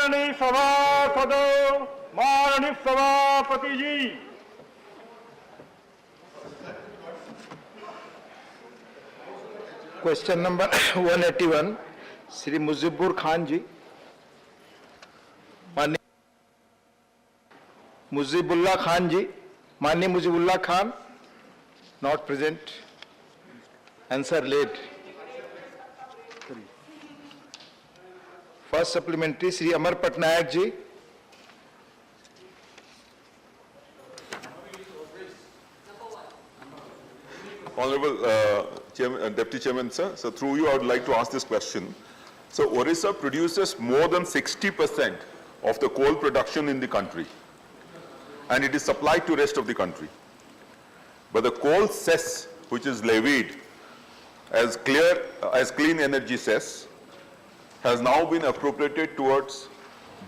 माननीय सभासदों, माननीय सभापति जी, क्वेश्चन नंबर 181 श्री मुजीबुर खान जी। माननीय मुजीबुल्लाह खान जी, माननीय Mujibullah Khan not present, answer laid. First supplementary Shri Amar Patnaik ji. Honorable Deputy Chairman, sir, so through you, I would like to ask this question. So, Orissa produces more than 60% of the coal production in the country, and it is supplied to rest of the country. But the coal cess, which is levied as clean energy cess, has now been appropriated towards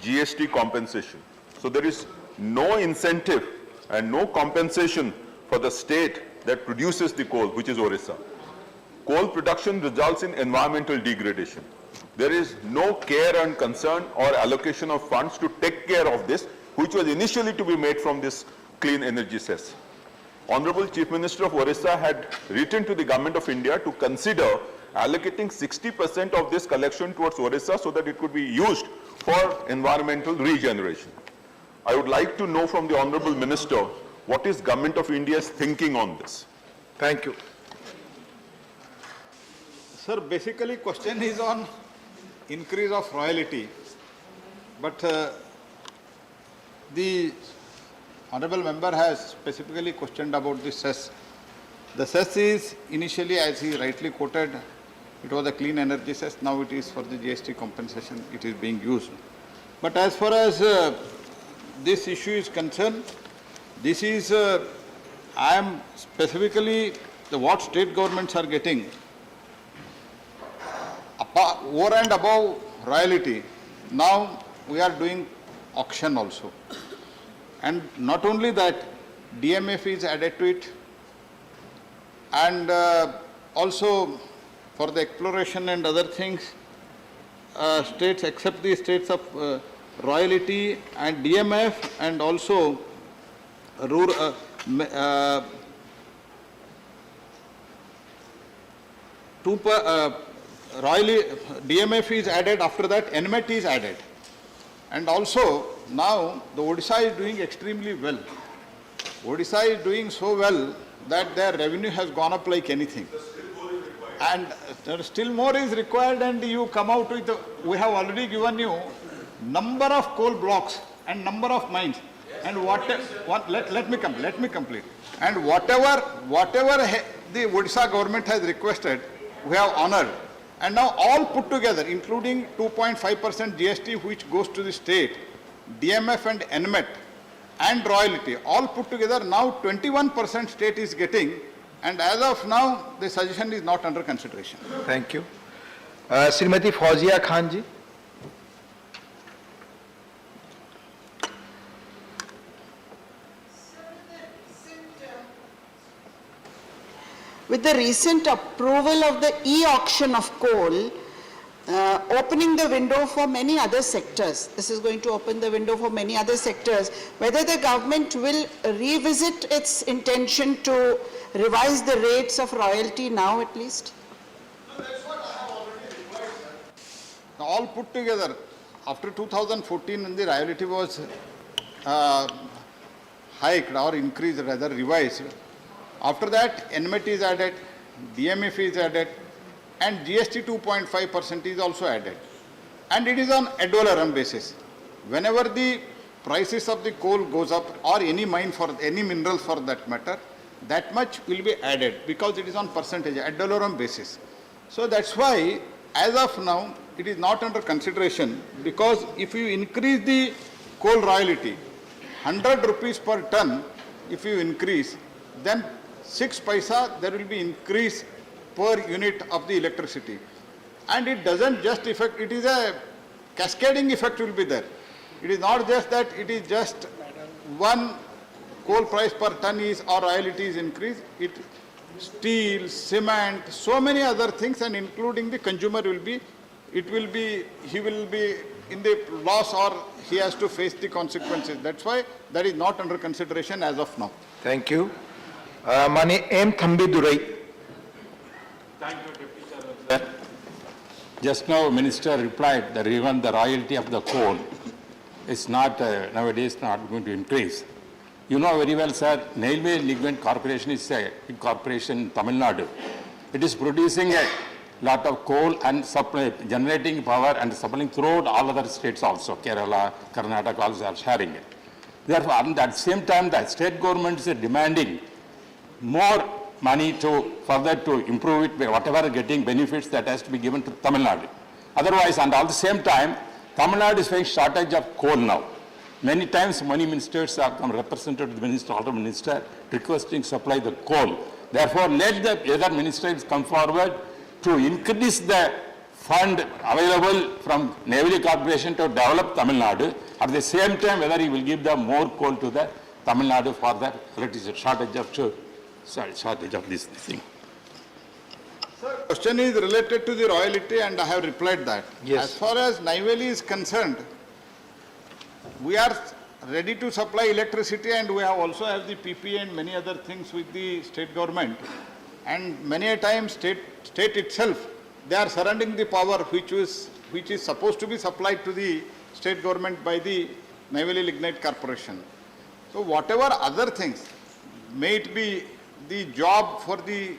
GST compensation. So there is no incentive and no compensation for the state that produces the coal, which is Orissa. Coal production results in environmental degradation. There is no care and concern or allocation of funds to take care of this, which was initially to be made from this clean energy cess. Honorable Chief Minister of Orissa had written to the Government of India to consider allocating 60% of this collection towards Orissa so that it could be used for environmental regeneration. I would like to know from the Honorable Minister what is Government of India's thinking on this. Thank you. Sir, basically question is on increase of royalty, but the Honorable Member has specifically questioned about the cess. The cess is initially, as he rightly quoted, it was a clean energy cess, now it is for the GST compensation, it is being used. But as far as this issue is concerned, this is, I am specifically what state governments are getting over and above royalty. Now we are doing auction also. And not only that, DMF is added to it, and also for the exploration and other things, states except the states of royalty and DMF, and also rural, DMF is added, after that NMET is added. And also now the Odisha is doing extremely well. Odisha is doing so well that their revenue has gone up like anything. And still more is required, and you come out with, we have already given you number of coal blocks and number of mines. And let me complete. And whatever the Odisha government has requested, we have honored. And now all put together, including 2.5% GST which goes to the state, DMF and NMET and royalty, all put together, now 21% state is getting, and as of now, the suggestion is not under consideration. Thank you. Srimati Fauzia Khan ji. With the recent approval of the e-auction of coal, opening the window for many other sectors, this is going to open the window for many other sectors, whether the government will revisit its intention to revise the rates of royalty now at least? No, that's what I have already replied. All put together, after 2014 when the royalty was hiked or increased, rather revised, after that, NMET is added, DMF is added, and GST 2.5% is also added. And it is on ad valorem basis. Whenever the prices of the coal goes up, or any mine for any mineral for that matter, that much will be added because it is on percentage, ad valorem basis. So that's why, as of now, it is not under consideration, because if you increase the coal royalty, 100 rupees per ton, if you increase, then 6 paisa there will be increase per unit of the electricity. And it doesn't just affect, it is a cascading effect will be there. It is not just that it is just one coal price per ton is or royalty is increased, it steel, cement, so many other things, and including the consumer will be it will be, he will be in the loss or he has to face the consequences. That's why that is not under consideration as of now. Thank you. Mani M. Thambidurai. Just now, Minister replied that even the royalty of the coal is not nowadays not going to increase. You know very well, sir, Railway Lignite Corporation is a big corporation in Tamil Nadu. It is producing a lot of coal and generating power and supplying throughout all other states also. Kerala, Karnataka also are sharing it. Therefore, at the same time, the state government is demanding more money to further to improve it, whatever getting benefits that has to be given to Tamil Nadu. Otherwise, and at the same time, Tamil Nadu is facing shortage of coal now. Many times, many ministers have come represented the minister, other minister, requesting supply the coal. Therefore, let the other ministers come forward to increase the fund available from Naval Corporation to develop Tamil Nadu. At the same time, whether he will give the more coal to the Tamil Nadu for the electricity shortage of this thing. Sir, question is related to the royalty and I have replied that. Yes. As far as Neyveli is concerned, we are ready to supply electricity and we have also have the PPA and many other things with the state government. And many a time state itself, they are surrendering the power which is supposed to be supplied to the state government by the Neyveli Lignite Corporation. So whatever other things, may it be the job for the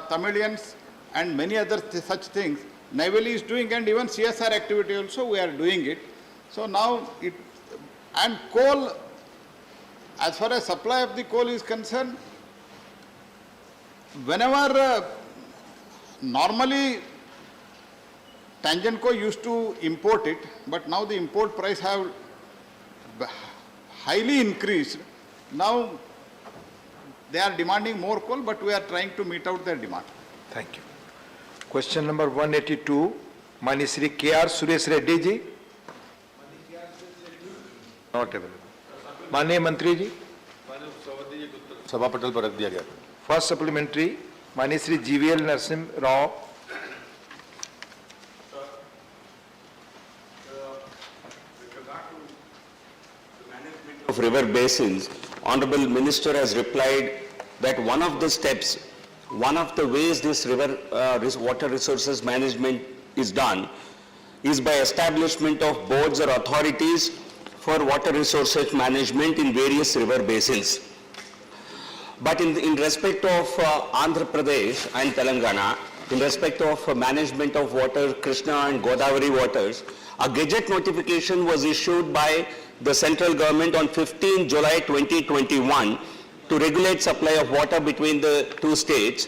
Tamilians and many other such things, Neyveli is doing, and even CSR activity also we are doing it. So now and coal, as far as supply of the coal is concerned, whenever normally Tangenco used to import it, but now the import price have highly increased. Now they are demanding more coal, but we are trying to meet out their demand. Thank you. Question number 182, Mani Shri K.R. Suresh Reddy ji. Not available. Mani Mantri ji. सभा पटल पर रख दिया गया. First supplementary, Mani Shri GVL Narsim Rao. Of river basins, Honorable Minister has replied that one of the steps, one of the ways this water resources management is done is by establishment of boards or authorities for water resources management in various river basins. But in respect of Andhra Pradesh and Telangana, in respect of management of water, Krishna and Godavari waters, a gazette notification was issued by the central government on 15 July 2021 to regulate supply of water between the two states.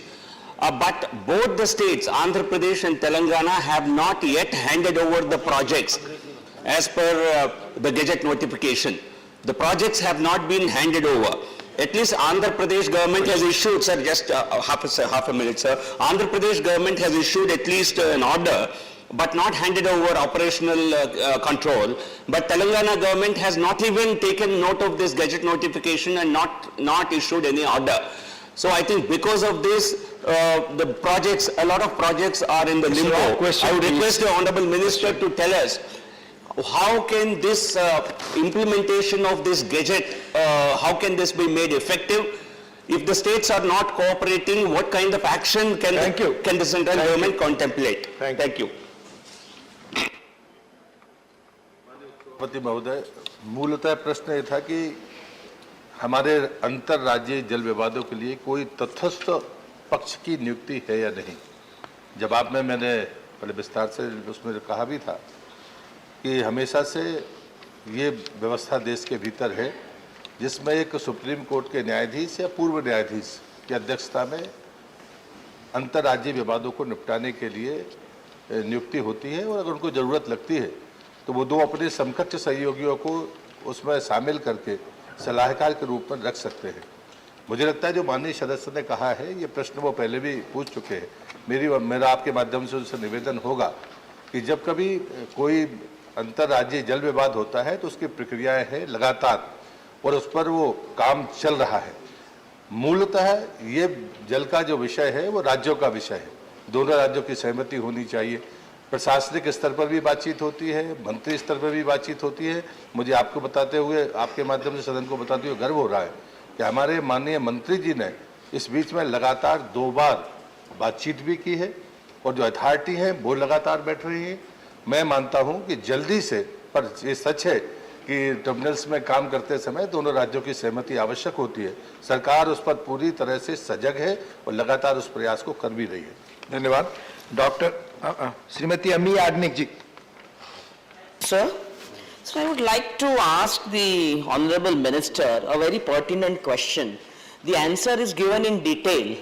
But both the states, Andhra Pradesh and Telangana, have not yet handed over the projects as per the gazette notification. The projects have not been handed over. At least Andhra Pradesh government has issued, sir, just half a minute, sir. Andhra Pradesh government has issued at least an order, but not handed over operational control. But Telangana government has not even taken note of this gazette notification and not issued any order. So I think because of this, the projects, a lot of projects are in the limbo. I would request the Honorable Minister to tell us how can this implementation of this gazette, how can this be made effective? If the states are not cooperating, what kind of action can the central government contemplate? Thank you. सभापति महोदय, मूलतः प्रश्न ये था कि हमारे अंतर राज्य जल विवादों के लिए कोई तटस्थ पक्ष की नियुक्ति है या नहीं. जवाब में मैंने पहले विस्तार से उसमें कहा भी था कि हमेशा से ये व्यवस्था देश के भीतर है जिसमें एक सुप्रीम कोर्ट के न्यायाधीश या पूर्व न्यायाधीश की अध्यक्षता में अंतर राज्य विवादों को निपटाने के लिए नियुक्ति होती है और अगर उनको ज़रूरत लगती है तो वो दो अपने समकक्ष सहयोगियों को उसमें शामिल करके सलाहकार के रूप में रख सकते हैं. मुझे लगता है जो माननीय सदस्य ने कहा है ये प्रश्न वो पहले भी पूछ चुके हैं. मेरा आपके माध्यम से उनसे निवेदन होगा कि जब कभी कोई अंतर्राज्यीय जल विवाद होता है तो उसकी प्रक्रियाएं हैं लगातार और उस पर वो काम चल रहा है. मूलतः ये जल का जो विषय है वो राज्यों का विषय है. दोनों राज्यों की सहमति होनी चाहिए. प्रशासनिक स्तर पर भी बातचीत होती है, मंत्री स्तर पर भी बातचीत होती है। मुझे आपको बताते हुए, आपके माध्यम से सदन को बताते हुए गर्व हो रहा है कि हमारे माननीय मंत्री जी ने इस बीच में लगातार 2 बार बातचीत भी की है और जो अथॉरिटी है वो लगातार बैठ रही है। मैं मानता हूं कि जल्दी से, पर ये सच है कि टर्मिनल्स में काम करते समय दोनों राज्यों की सहमति आवश्यक होती है। सरकार उस पर पूरी तरह से सजग है और लगातार उस प्रयास को कर भी रही है। धन्यवाद। डॉक्टर श्रीमती अम्मी याज्ञनिक जी। Sir, so I would like to ask the Honorable Minister a very pertinent question. The answer is given in detail,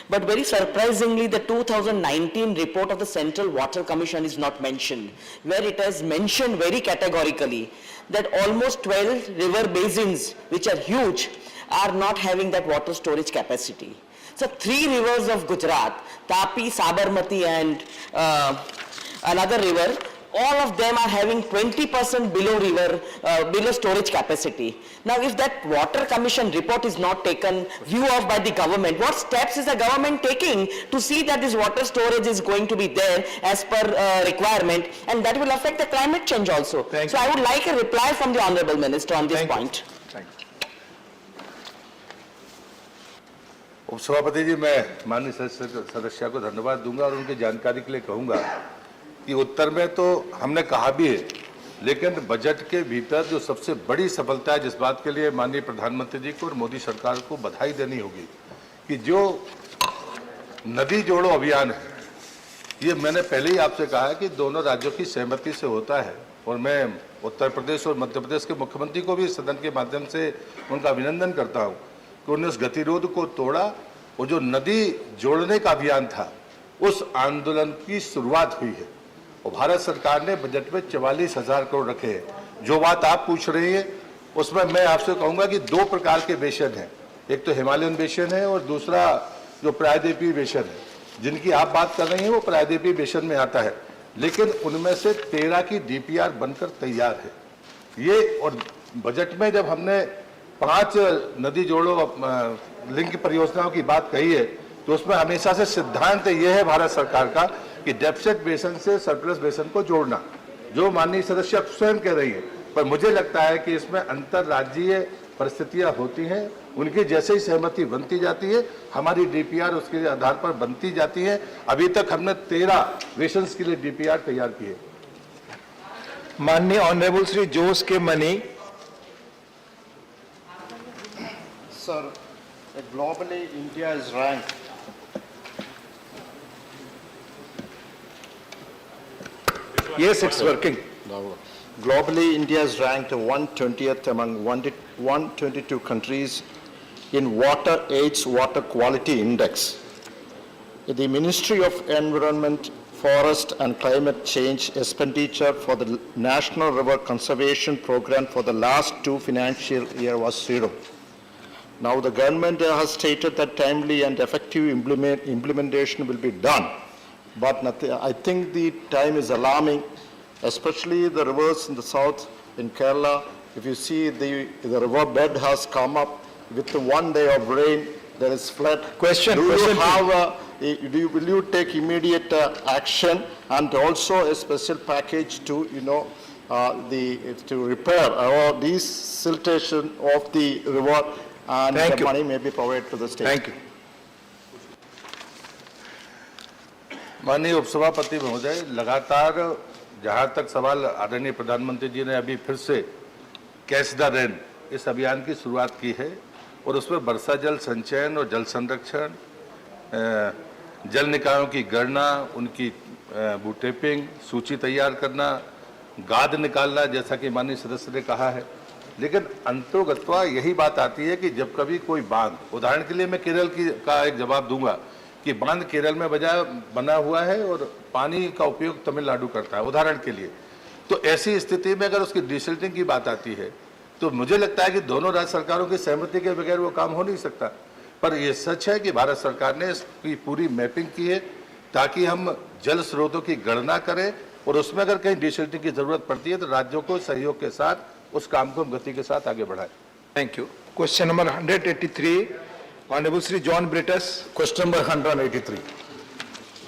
but very surprisingly the 2019 report of the Central Water Commission is not mentioned, where it has mentioned very categorically that almost 12 river basins, which are huge, are not having that water storage capacity. So 3 rivers of Gujarat, Tapi, Sabarmati and another river, all of them are having 20% below storage capacity. Now, if that water commission report is not taken view of by the government, what steps is the government taking to see that this water storage is going to be there as per requirement, and that will affect the climate change also. Thank so you. I would like a reply from the Honorable Minister on this Thank you. point. Thank you. उपसभापति जी, मैं माननीय सदस्य को धन्यवाद दूंगा और उनकी जानकारी के लिए कहूंगा कि उत्तर में तो हमने कहा भी है, लेकिन बजट के भीतर जो सबसे बड़ी सफलता है, जिस बात के लिए माननीय प्रधानमंत्री जी को और मोदी सरकार को बधाई देनी होगी, कि जो नदी जोड़ो अभियान है, ये मैंने पहले ही आपसे कहा है कि दोनों राज्यों की सहमति से होता है। और मैं उत्तर प्रदेश और मध्य प्रदेश के मुख्यमंत्री को भी सदन के माध्यम से उनका अभिनंदन करता हूँ कि उन्होंने उस गतिरोध को तोड़ा और जो नदी जोड़ने का अभियान था, उस आंदोलन की शुरुआत हुई है। और भारत सरकार ने बजट में 44,000 करोड़ रखे हैं। जो बात आप पूछ रही हैं, उसमें मैं आपसे कहूंगा कि 2 प्रकार के बेसिन हैं, एक तो हिमालयन बेसिन है और दूसरा जो प्रायद्वीपीय बेसिन है। जिनकी आप बात कर रही हैं वो प्रायद्वीपीय बेसिन में आता है, लेकिन उनमें से 13 की डीपीआर बनकर तैयार है। ये और बजट में जब हमने 5 नदी जोड़ो लिंक परियोजनाओं की बात कही है, तो उसमें हमेशा से सिद्धांत ये है भारत सरकार का कि डेफिसिट बेसिन से सरप्लस बेसिन को जोड़ना, जो माननीय सदस्य स्वयं कह रही है। पर मुझे लगता है कि इसमें अंतरराज्यीय परिस्थितियां होती हैं, उनकी जैसे ही सहमति बनती जाती है, हमारी डीपीआर उसके आधार पर बनती जाती है। अभी तक हमने 13 बेसिन के लिए डीपीआर तैयार की है। माननीय ऑनरेबल श्री जोस के money. Sir, globally India is ranked Yes, it's working. Globally, India is ranked 120th among 122 countries in Water Aids Water Quality Index. The Ministry of Environment, Forest and Climate Change expenditure for the National River Conservation Program for the last 2 financial year was 0. Now the government has stated that timely and effective implementation will be done. But I think the time is alarming, especially the rivers in the south, in Kerala. If you see the river bed has come up with 1 day of rain, there is flood. Will you take immediate action and also a special package to, to repair these siltation of the river, and Thank the you. money may be provided to the state. Thank you. माननीय उपसभापति महोदय, लगातार जहां तक सवाल आदरणीय प्रधानमंत्री जी ने अभी फिर से कैच द रेन इस अभियान की शुरुआत की है और उसमें वर्षा जल संचयन और जल संरक्षण, जल निकायों की गणना, उनकी बूटेपिंग, सूची तैयार करना, गाद निकालना, जैसा कि माननीय सदस्य ने कहा है। लेकिन अंतर्गतवा यही बात आती है कि जब कभी कोई बांध, उदाहरण के लिए मैं केरल का एक जवाब दूंगा कि बांध केरल में बना हुआ है और पानी का उपयोग तमिलनाडु करता है, उदाहरण के लिए। तो ऐसी स्थिति में अगर उसकी डिसिल्टिंग की बात आती है, तो मुझे लगता है कि दोनों राज्य सरकारों की सहमति के बगैर वो काम हो नहीं सकता। पर यह सच है कि भारत सरकार ने इसकी पूरी मैपिंग की है ताकि हम जल स्रोतों की गणना करें और उसमें अगर कहीं डिसिल्टिंग की जरूरत पड़ती है तो राज्यों को सहयोग के साथ उस काम को हम गति के साथ आगे बढ़ाएं। Thank you. Question number 183, Honorable Sri John Britus. Question number 183.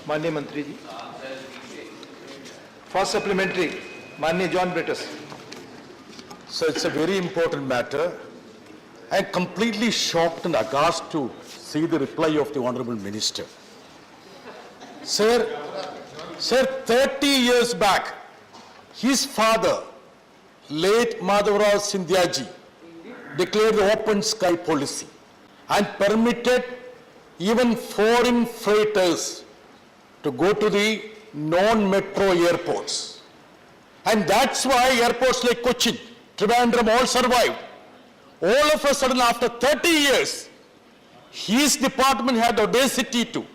माननीय मंत्री जी। First supplementary, Manya John Britus. So it's a very important matter. I'm completely shocked and aghast to see the reply of the Honorable Minister. Sir, 30 years back, his father, late Madhavrao Sindhyaji, declared the open sky policy and permitted even foreign freighters to go to the non-metro airports. And that's why airports like Cochin, Trivandrum all survived. All of a sudden, after 30 years, his department had the audacity to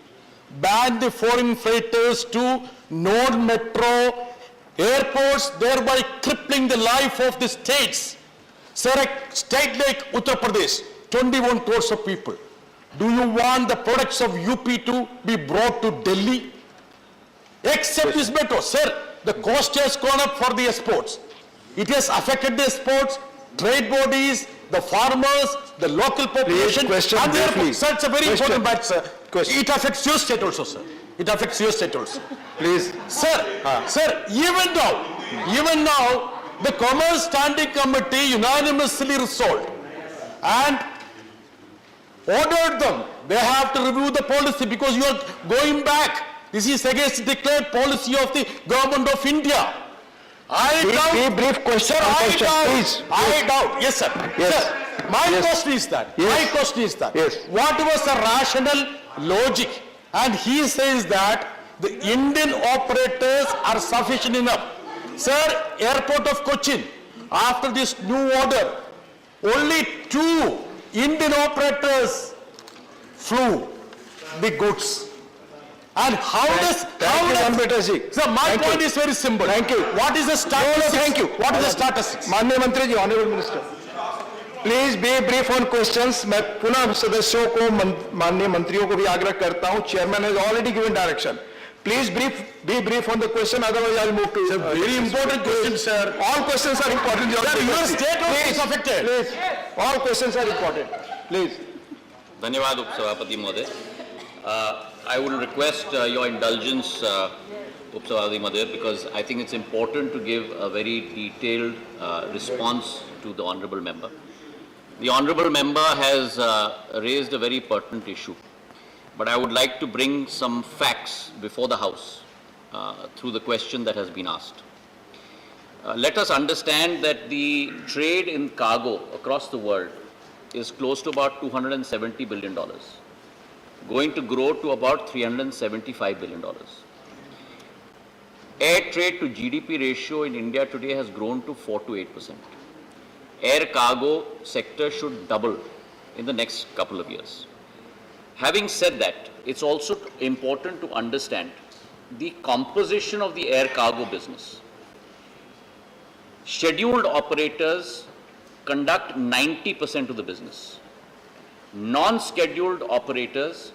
ban the foreign freighters to non-metro airports, thereby crippling the life of the states. Sir, a state like Uttar Pradesh, 21 crores of people. Do you want the products of UP to be brought to Delhi? Except this metro. Sir, the cost has gone up for the exports. It has affected the exports, trade bodies, the farmers, the local population. question and the briefly. airports. Sir, it's a very Question. important matter, sir. Question. It affects your state also, sir. It affects your state also. Please. Sir, even now, the Commerce Standing Committee unanimously resolved and ordered them. They have to review the policy because you are going back. This is against the declared policy of the Government of India. I doubt. Brief question. Sir, I doubt. Please. I doubt. Yes, sir. Yes. Sir, my Yes. question is that. Yes. My question is that. Yes. What was the rational logic? And he says that the Indian operators are sufficient enough. Sir, airport of Cochin, after this new order, only 2 Indian operators flew the goods. And how does... So my point is very simple. Thank you. What is the status? Thank you. What is the status? माननीय मंत्री जी, honourable minister, please be brief on questions. मैं पुनः सदस्यों को, माननीय मंत्रियों को भी आग्रह करता हूं, chairman has already given direction. Please be brief on the question, otherwise I'll move to... It's a very important question, sir. All questions are important. Sir, your state also is affected. Please, all questions are important. Please. धन्यवाद उपसभापति महोदय. I will request your indulgence, उपसभापति महोदय, because I think it's important to give a very detailed response to the honourable member. The honourable member has raised a very pertinent issue, but I would like to bring some facts before the House through the question that has been asked. Let us understand that the trade in cargo across the world is close to about $270 billion, going to grow to about $375 billion. Air trade to GDP ratio in India today has grown to 4 to 8%. Air cargo sector should double in the next couple of years. Having said that, it's also important to understand the composition of the air cargo business. Scheduled operators conduct 90% of the business. Non-scheduled operators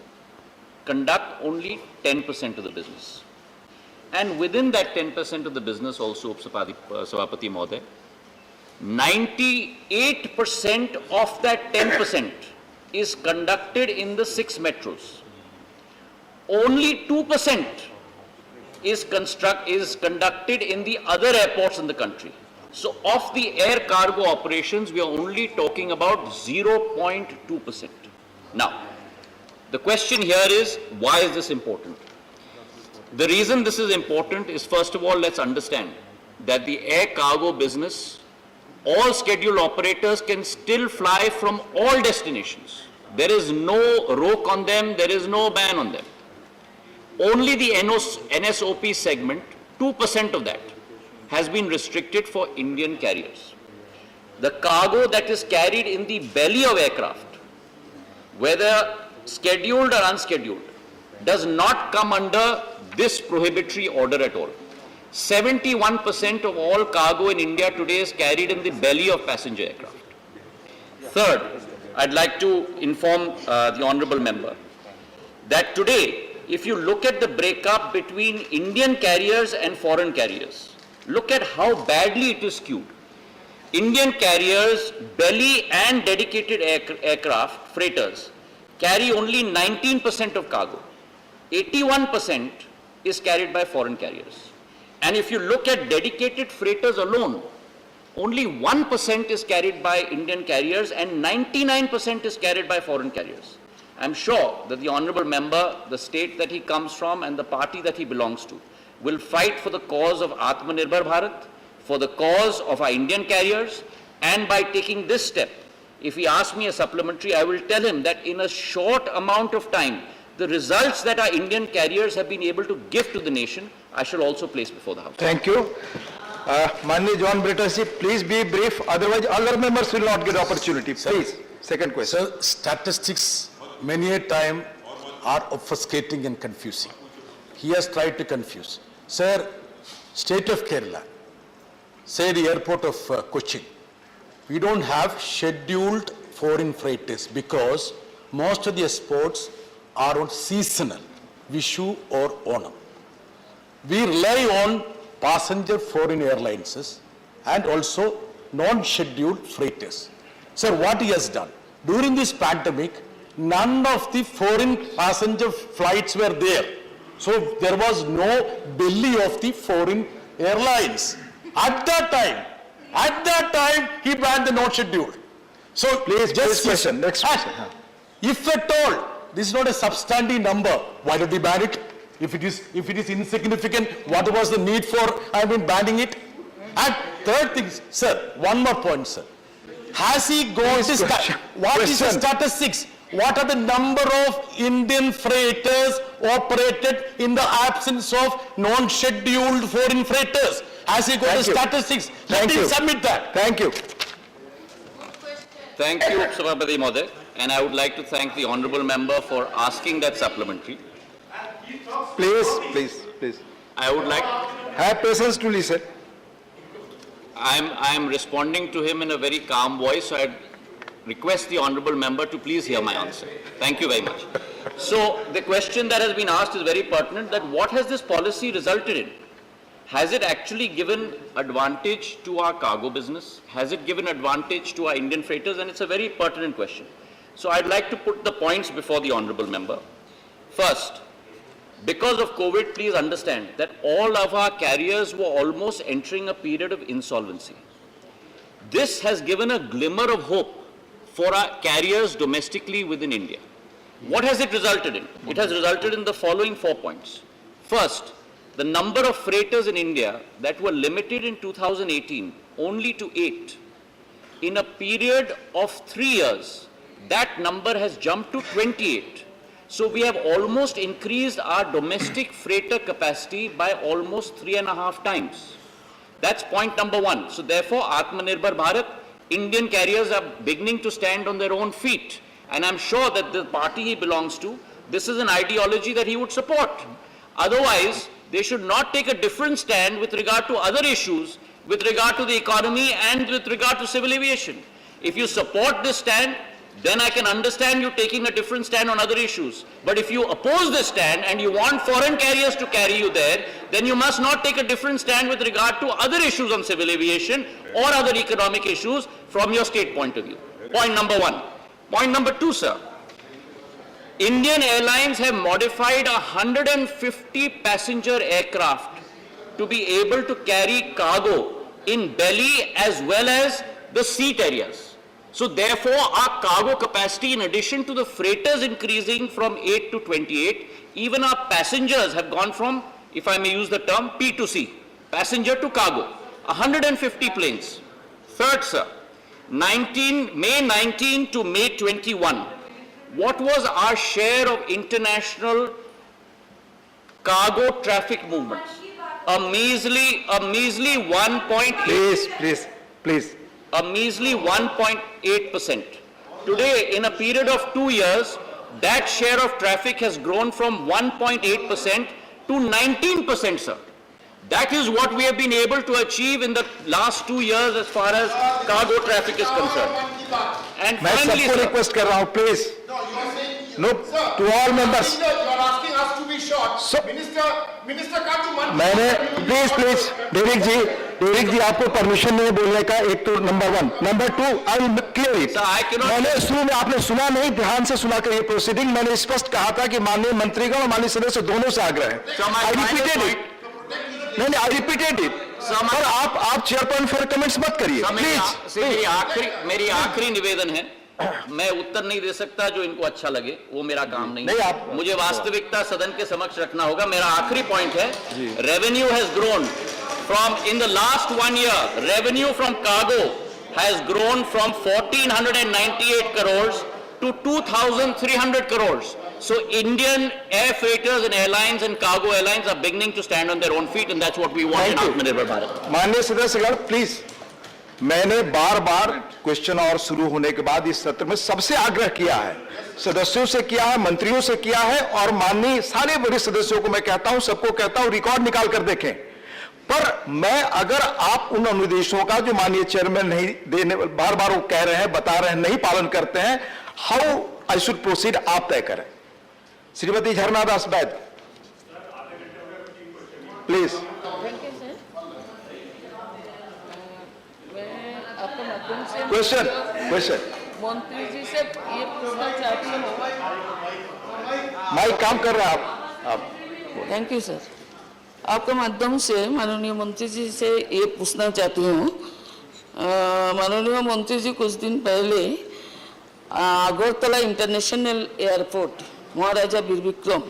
conduct only 10% of the business. And within that 10% of the business also, Sabhapati Mahoday, 98% of that 10% is conducted in the 6 metros. Only 2% is conducted in the other airports in the country. So of the air cargo operations, we are only talking about 0.2%. Now, the question here is, why is this important? The reason this is important is, first of all, let's understand that the air cargo business, all scheduled operators can still fly from all destinations. There is no roke on them, there is no ban on them. Only the NSOP segment, 2% of that, has been restricted for Indian carriers. The cargo that is carried in the belly of aircraft, whether scheduled or unscheduled, does not come under this prohibitory order at all. 71% of all cargo in India today is carried in the belly of passenger aircraft. Third, I'd like to inform the honorable member that today, if you look at the breakup between Indian carriers and foreign carriers, look at how badly it is skewed. Indian carriers, belly and dedicated aircraft, freighters, carry only 19% of cargo. 81% is carried by foreign carriers. And if you look at dedicated freighters alone, only 1% is carried by Indian carriers and 99% is carried by foreign carriers. I'm sure that the honorable member, the state that he comes from and the party that he belongs to will fight for the cause of Atmanirbhar Bharat, for the cause of our Indian carriers, and by taking this step, if he asks me a supplementary, I will tell him that in a short amount of time, the results that our Indian carriers have been able to give to the nation, I shall also place before the House. Thank you. Mani John Brittaji, please be brief, otherwise other members will not get opportunity. Please, second question. Sir, statistics many a time are obfuscating and confusing. He has tried to confuse. Sir, state of Kerala, say the airport of Cochin, we don't have scheduled foreign freighters because most of the exports are on seasonal, Vishu or Onam. We rely on passenger foreign airlines and also non-scheduled freighters. Sir, what he has done? During this pandemic, none of the foreign passenger flights were there. So there was no belly of the foreign airlines. At that time, he banned the non-scheduled. So Please, just question, next question. if at all, this is not a substantive number, why did he ban it? If it is insignificant, what was the need for, banning it? And third thing, sir, one more point, sir. Has he gone to, what is the statistics? What are the number of Indian freighters operated in the absence of non-scheduled foreign freighters? Has he got the statistics? Let him submit that. Thank you. Thank you, Sabhapati Moday, and I would like to thank the honorable member for asking that supplementary. Please. I would like, Have patience to listen. I am responding to him in a very calm voice, so I request the honorable member to please hear my answer. Thank you very much. So the question that has been asked is very pertinent, that what has this policy resulted in? Has it actually given advantage to our cargo business? Has it given advantage to our Indian freighters? And it's a very pertinent question. So I'd like to put the points before the honorable member. First, because of COVID, please understand that all of our carriers were almost entering a period of insolvency. This has given a glimmer of hope for our carriers domestically within India. What has it resulted in? It has resulted in the following 4 points. First, the number of freighters in India that were limited in 2018 only to 8. In a period of 3 years, that number has jumped to 28. So we have almost increased our domestic freighter capacity by almost 3.5 times. That's point number one. So therefore, Atmanirbhar Bharat, Indian carriers are beginning to stand on their own feet. And I'm sure that the party he belongs to, this is an ideology that he would support. Otherwise, they should not take a different stand with regard to other issues, with regard to the economy and with regard to civil aviation. If you support this stand, then I can understand you taking a different stand on other issues. But if you oppose this stand and you want foreign carriers to carry you there, then you must not take a different stand with regard to other issues on civil aviation or other economic issues from your state point of view. Point number one. Point number two, sir. Indian Airlines have modified 150 passenger aircraft to be able to carry cargo in belly as well as the seat areas. So therefore, our cargo capacity, in addition to the freighters increasing from 8 to 28, even our passengers have gone from, if I may use the term, P to C, passenger to cargo, 150 planes. Third, sir, May 19 to May 21, what was our share of international cargo traffic movements? A measly 1.8. Please. A measly 1.8%. Today, in a period of 2 years, that share of traffic has grown from 1.8% to 19%, sir. That is what we have been able to achieve in the last 2 years as far as cargo traffic is concerned. And मैं finally, सबको sir, request कर रहा हूँ, please. No, to all members. You are asking us to be short. So- Minister can't do one. मैंने please Derek जी आपको permission नहीं है बोलने का, एक तो number one. Number two, I will clear it. Sir, I cannot- मैंने शुरू में, आपने सुना नहीं, ध्यान से सुना कर ये प्रोसीडिंग, मैंने स्पष्ट कहा था कि माननीय मंत्रीगण और माननीय सदस्य दोनों से आग्रह है. So my I final repeated point- it. नहीं, आई रिपीटेड इट सर, आप चेयर पॉइंट फिर कमेंट्स मत करिए प्लीज। मेरी आखिरी निवेदन है, मैं उत्तर नहीं दे सकता जो इनको अच्छा लगे, वो मेरा काम नहीं, आप मुझे वास्तविकता सदन के समक्ष रखना होगा। मेरा आखिरी पॉइंट है, revenue has grown from in the last 1 year, revenue from cargo has grown from 1498 crores to 2300 crores. So Indian air freighters and airlines and cargo airlines are beginning to stand on their own feet, and that's what we want in Atmanirbhar Bharat. माननीय सदस्यगण please, मैंने बार बार question और शुरू होने के बाद इस सत्र में सबसे आग्रह किया है, सदस्यों से किया है, मंत्रियों से किया है, और माननीय सारे वरिष्ठ सदस्यों को मैं कहता हूं, सबको कहता हूं, रिकॉर्ड निकाल कर देखें। पर मैं, अगर आप उन अनुदेशों का जो माननीय चेयरमैन नहीं देने, बार बार वो कह रहे हैं, बता रहे हैं, नहीं पालन करते हैं, हाउ आई शुड प्रोसीड, आप तय करें। श्रीमती झरना दास बैद, प्लीज। क्वेश्चन मंत्री जी से ये पूछना चाहती हूँ, माइक काम कर रहा है आप थैंक यू सर, आपके माध्यम से माननीय मंत्री जी से ये पूछना चाहती हूँ। माननीय मंत्री जी कुछ दिन पहले Agartala international airport, Maharaja Bir Vikram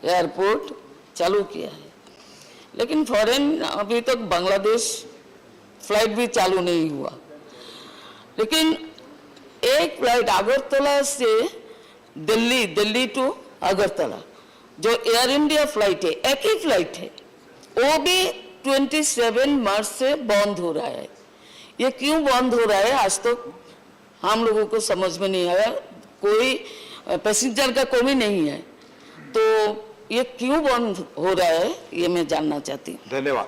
airport चालू किया है, लेकिन फॉरेन अभी तक बांग्लादेश फ्लाइट भी चालू नहीं हुआ। लेकिन एक फ्लाइट अगरतला से दिल्ली टू अगरतला जो एयर इंडिया फ्लाइट है, एक ही फ्लाइट है, वो भी 27 मार्च से बंद हो रहा है। ये क्यों बंद हो रहा है आज तक हम लोगों को समझ में नहीं आया, कोई पैसेंजर का कमी नहीं है, तो ये क्यों बंद हो रहा है ये मैं जानना चाहती हूँ। धन्यवाद।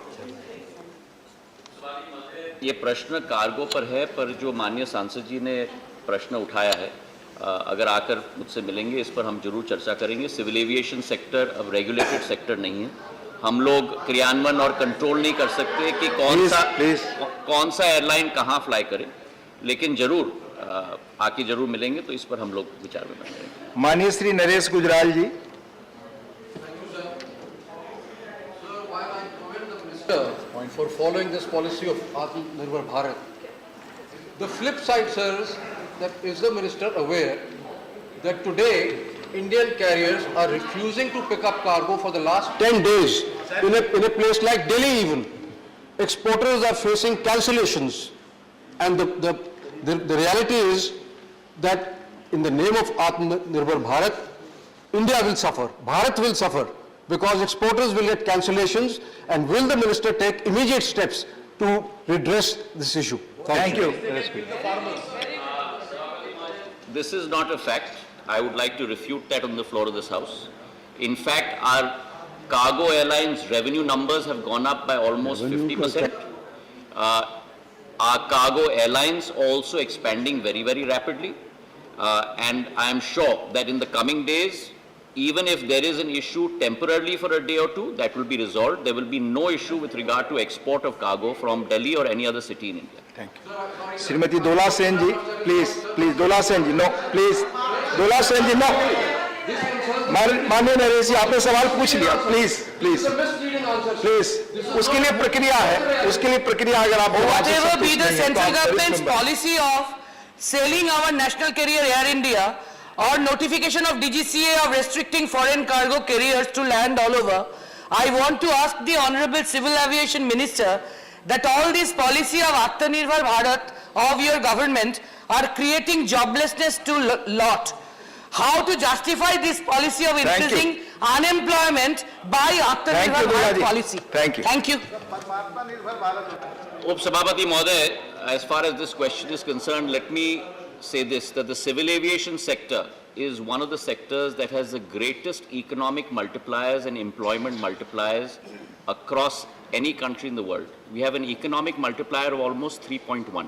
ये प्रश्न कार्गो पर है, पर जो माननीय सांसद जी ने प्रश्न उठाया है, अगर आकर मुझसे मिलेंगे इस पर हम जरूर चर्चा करेंगे। सिविल एविएशन सेक्टर अब रेगुलेटेड सेक्टर नहीं है, हम लोग क्रियान्वयन और कंट्रोल नहीं कर सकते कि कौन सा एयरलाइन कहाँ फ्लाई करे, लेकिन जरूर आके जरूर मिलेंगे तो इस पर हम लोग विचार विमर्श करेंगे। माननीय श्री नरेश गुजराल जी। For following this policy of Atmanirbhar Bharat. The flip side, sir, that is the minister aware that today Indian carriers are refusing to pick up cargo for the last 10 days in a place like Delhi even. Exporters are facing cancellations, and the reality is that in the name of Atmanirbhar Bharat, India will suffer, Bharat will suffer, because exporters will get cancellations. And will the minister take immediate steps to redress this issue? Thank you. This is not a fact. I would like to refute that on the floor of this House. In fact, our cargo airlines revenue numbers have gone up by almost 50%. Our cargo airlines also expanding very, very rapidly. And I am sure that in the coming days, even if there is an issue temporarily for a day or two, that will be resolved. There will be no issue with regard to export of cargo from Delhi or any other city in India. Thank you. Srimati Dola Sen ji, please, Dola Sen ji, no, please, Dola Sen ji, no. माननीय नरेश जी, आपने सवाल पूछ लिया, please, उसके लिए प्रक्रिया है, अगर आप Whatever be the central government's policy of selling our national carrier Air India, or notification of DGCA of restricting foreign cargo carriers to land all over, I want to ask the Honorable Civil Aviation Minister that all this policy of Atmanirbhar Bharat of your government are creating joblessness to lot. How to justify this policy of increasing unemployment by Atmanirbhar Bharat policy? Thank you. Up Sabhapati Mohoday, as far as this question is concerned, let me say this, that the civil aviation sector is one of the sectors that has the greatest economic multipliers and employment multipliers across any country in the world. We have an economic multiplier of almost 3.1.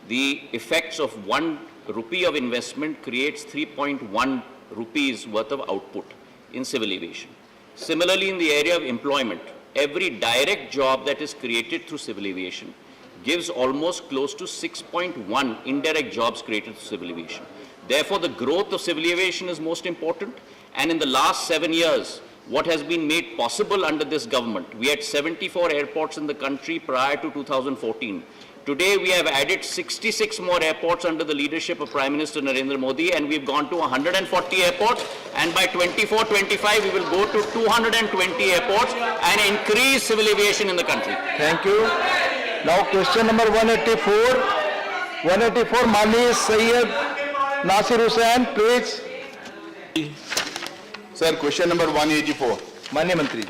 The effects of 1 rupee of investment creates 3.1 rupees worth of output in civil aviation. Similarly, in the area of employment, every direct job that is created through civil aviation gives almost close to 6.1 indirect jobs created through civil aviation. Therefore, the growth of civil aviation is most important, and in the last 7 years, what has been made possible under this government. We had 74 airports in the country prior to 2014. Today we have added 66 more airports under the leadership of Prime Minister Narendra Modi, and we've gone to 140 airports, and by 24-25 we will go to 220 airports and increase civil aviation in the country. Thank you. Now question number 184. 184, Mani Sayyid Nasir Hussain, please. Sir, question number 184. Manya Mantri.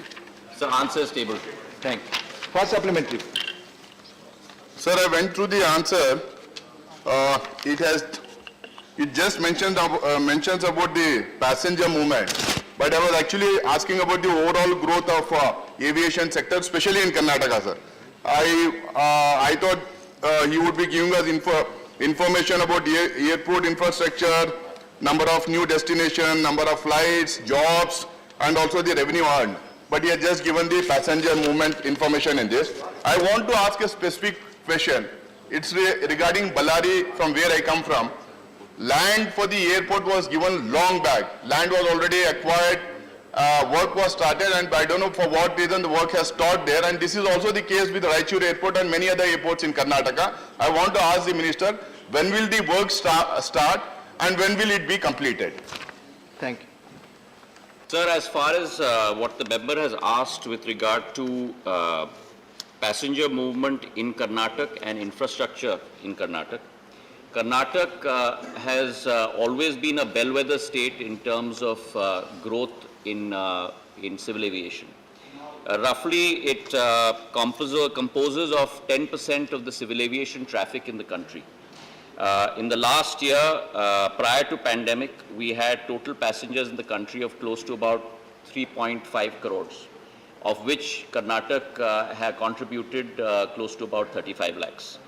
Sir, answer is tabled. Thank you. First supplementary. Sir, I went through the answer. It just mentions about the passenger movement, but I was actually asking about the overall growth of aviation sector, especially in Karnataka, sir. I thought he would be giving us information about the airport infrastructure, number of new destinations, number of flights, jobs, and also the revenue earned. But he has just given the passenger movement information in this. I want to ask a specific question. It's regarding Ballari, from where I come from. Land for the airport was given long back. Land was already acquired, work was started, and I don't know for what reason the work has stopped there. And this is also the case with Rajya airport and many other airports in Karnataka. I want to ask the minister, when will the work start and when will it be completed? Thank you. Sir, as far as what the member has asked with regard to passenger movement in Karnataka and infrastructure in Karnataka, Karnataka has always been a bellwether state in terms of growth in civil aviation. Roughly, it composes of 10% of the civil aviation traffic in the country. In the last year, prior to pandemic, we had total passengers in the country of close to about 3.5 crores, of which Karnataka had contributed close to about 35 lakhs.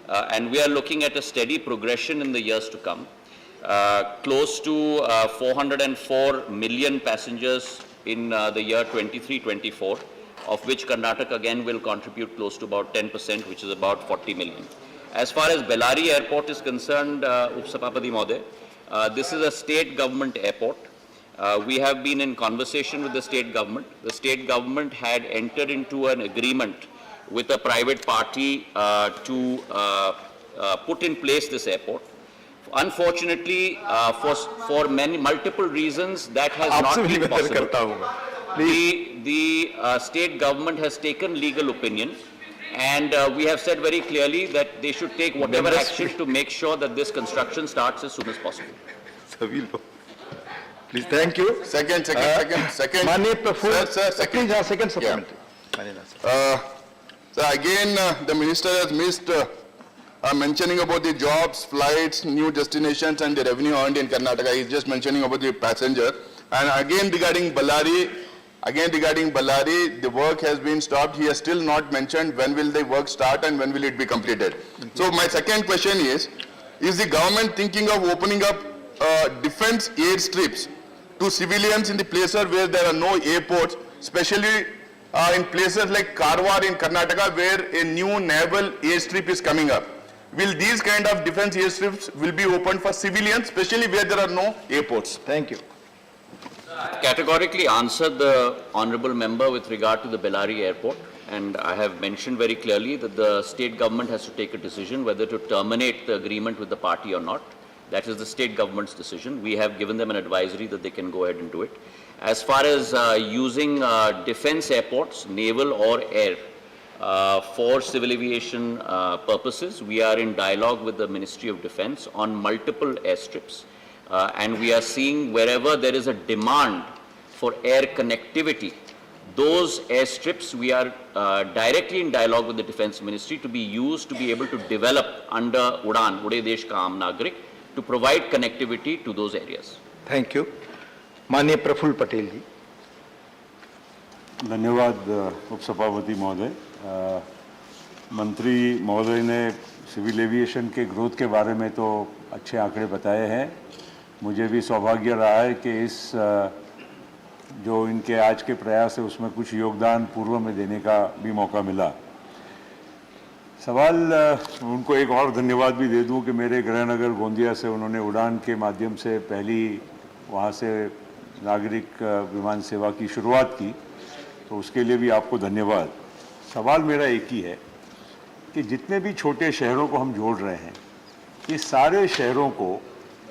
And we are looking at a steady progression in the years to come. Close to 404 million passengers in the year 23-24, of which Karnataka again will contribute close to about 10%, which is about 40 million. As far as Bellary Airport is concerned, Upsapapati Mahoday, this is a state government airport. We have been in conversation with the state government. The state government had entered into an agreement with a private party to put in place this airport. Unfortunately, for multiple reasons, that has not been possible. The state government has taken legal opinion, and we have said very clearly that they should take whatever action to make sure that this construction starts as soon as possible. Please, thank you. Second. Mani Praful, second. Please, second supplementary. So again, the minister has missed mentioning about the jobs, flights, new destinations, and the revenue earned in Karnataka. He's just mentioning about the passenger. And again regarding Bellary, the work has been stopped. He has still not mentioned when will the work start and when will it be completed. So my second question is the government thinking of opening up defense airstrips to civilians in the places where there are no airports, especially in places like Karwar in Karnataka, where a new naval airstrip is coming up? Will these kind of defense airstrips will be opened for civilians, especially where there are no airports? Thank you. Categorically answered the honourable member with regard to the Bellary airport, and I have mentioned very clearly that the state government has to take a decision whether to terminate the agreement with the party or not. That is the state government's decision. We have given them an advisory that they can go ahead and do it. As far as using defense airports, naval or air, for civil aviation purposes, we are in dialogue with the Ministry of Defence on multiple airstrips. And we are seeing wherever there is a demand for air connectivity, those airstrips, we are directly in dialogue with the Defence Ministry to be used to be able to develop under UDAN, Ude Desh Ka Aam Nagrik, to provide connectivity to those areas. Thank you. Mani Praful Patel ji. धन्यवाद उपसभापति महोदय। मंत्री महोदय ने civil aviation के growth के बारे में तो अच्छे आंकड़े बताए हैं। मुझे भी सौभाग्य रहा है कि इस जो इनके आज के प्रयास है उसमें कुछ योगदान पूर्व में देने का भी मौका मिला। सवाल उनको एक और धन्यवाद भी दे दूं कि मेरे गृहनगर गोंदिया से उन्होंने उड़ान के माध्यम से पहली वहाँ से नागरिक विमान सेवा की शुरुआत की, तो उसके लिए भी आपको धन्यवाद। सवाल मेरा एक ही है कि जितने भी छोटे शहरों को हम जोड़ रहे हैं, ये सारे शहरों को,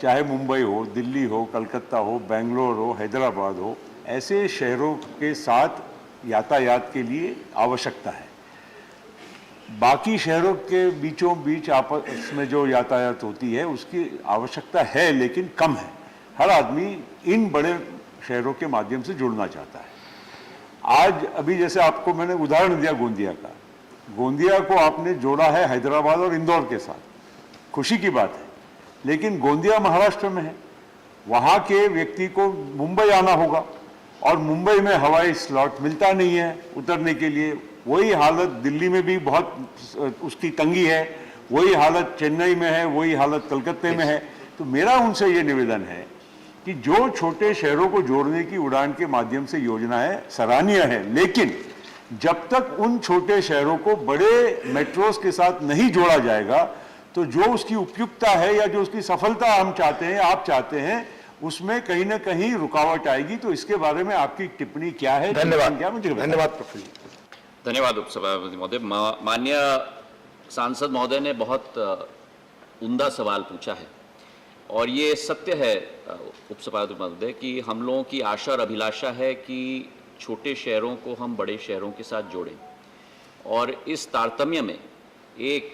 चाहे मुंबई हो, दिल्ली हो, कलकत्ता हो, बेंगलोर हो, हैदराबाद हो, ऐसे शहरों के साथ यातायात के लिए आवश्यकता है। बाकी शहरों के बीचों बीच आपस में जो यातायात होती है उसकी आवश्यकता है, लेकिन कम है। हर आदमी इन बड़े शहरों के माध्यम से जुड़ना चाहता है। आज अभी जैसे आपको मैंने उदाहरण दिया गोंदिया का, गोंदिया को आपने जोड़ा है हैदराबाद और इंदौर के साथ, खुशी की बात है, लेकिन गोंदिया महाराष्ट्र में है। वहाँ के व्यक्ति को मुंबई आना होगा और मुंबई में हवाई स्लॉट मिलता नहीं है उतरने के लिए। वही हालत दिल्ली में भी बहुत उसकी तंगी है, वही हालत चेन्नई में है, वही हालत कलकत्ते में है। तो मेरा उनसे ये निवेदन है कि जो छोटे शहरों को जोड़ने की उड़ान के माध्यम से योजना है, सराहनीय है, लेकिन जब तक उन छोटे शहरों को बड़े मेट्रोस के साथ नहीं जोड़ा जाएगा, तो जो उसकी उपयुक्तता है या जो उसकी सफलता हम चाहते हैं, आप चाहते हैं, उसमें कहीं ना कहीं रुकावट आएगी। तो इसके बारे में आपकी टिप्पणी क्या है? धन्यवाद। क्या मुझे बताएं। धन्यवाद प्रफुल्ल। धन्यवाद उपसभापति महोदय। माननीय सांसद महोदय ने बहुत उम्दा सवाल पूछा है और ये सत्य है उपसभापति महोदय कि हम लोगों की आशा और अभिलाषा है कि छोटे शहरों को हम बड़े शहरों के साथ जोड़ें, और इस तारतम्य में एक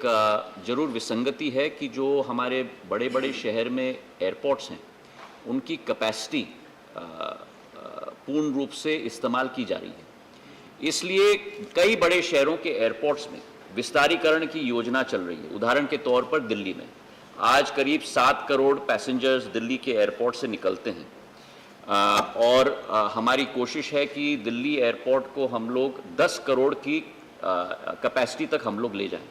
जरूर विसंगति है कि जो हमारे बड़े बड़े शहर में एयरपोर्ट्स हैं उनकी कैपेसिटी पूर्ण रूप से इस्तेमाल की जा रही है। इसलिए कई बड़े शहरों के एयरपोर्ट्स में विस्तारीकरण की योजना चल रही है। उदाहरण के तौर पर दिल्ली में आज करीब 7 करोड़ पैसेंजर्स दिल्ली के एयरपोर्ट से निकलते हैं, और हमारी कोशिश है कि दिल्ली एयरपोर्ट को हम लोग 10 करोड़ की कैपेसिटी तक हम लोग ले जाएं।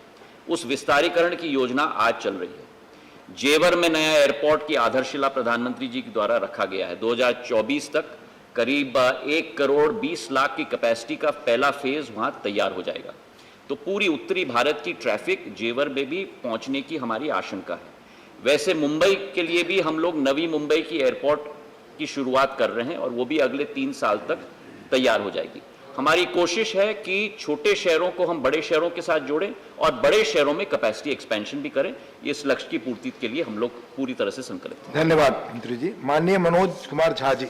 उस विस्तारीकरण की योजना आज चल रही है। जेवर में नया एयरपोर्ट की आधारशिला प्रधानमंत्री जी के द्वारा रखा गया है। 2024 तक करीब 1 करोड़ 20 लाख की कैपेसिटी का पहला फेज वहां तैयार हो जाएगा। तो पूरी उत्तरी भारत की ट्रैफिक जेवर में भी पहुंचने की हमारी आशंका है। वैसे मुंबई के लिए भी हम लोग नवी मुंबई की एयरपोर्ट की शुरुआत कर रहे हैं और वो भी अगले 3 साल तक तैयार हो जाएगी। हमारी कोशिश है कि छोटे शहरों को हम बड़े शहरों के साथ जोड़ें और बड़े शहरों में कैपेसिटी एक्सपेंशन भी करें। इस लक्ष्य की पूर्ति के लिए हम लोग पूरी तरह से संकल्पित हैं। धन्यवाद मंत्री जी। माननीय मनोज कुमार झा जी।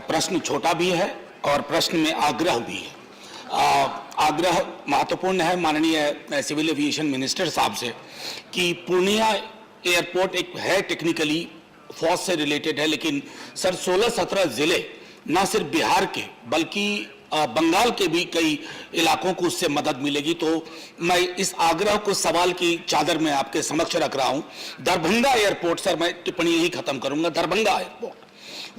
प्रश्न छोटा भी है और प्रश्न में आग्रह भी है। आग्रह महत्वपूर्ण है माननीय सिविल एविएशन मिनिस्टर साहब से कि पूर्णिया एयरपोर्ट एक है टेक्निकली फौज से रिलेटेड है, लेकिन सर 16-17 जिले न सिर्फ बिहार के बल्कि बंगाल के भी कई इलाकों को उससे मदद मिलेगी। तो मैं इस आग्रह को सवाल की चादर में आपके समक्ष रख रहा हूं। दरभंगा एयरपोर्ट, सर मैं टिप्पणी यही खत्म करूंगा। दरभंगा एयरपोर्ट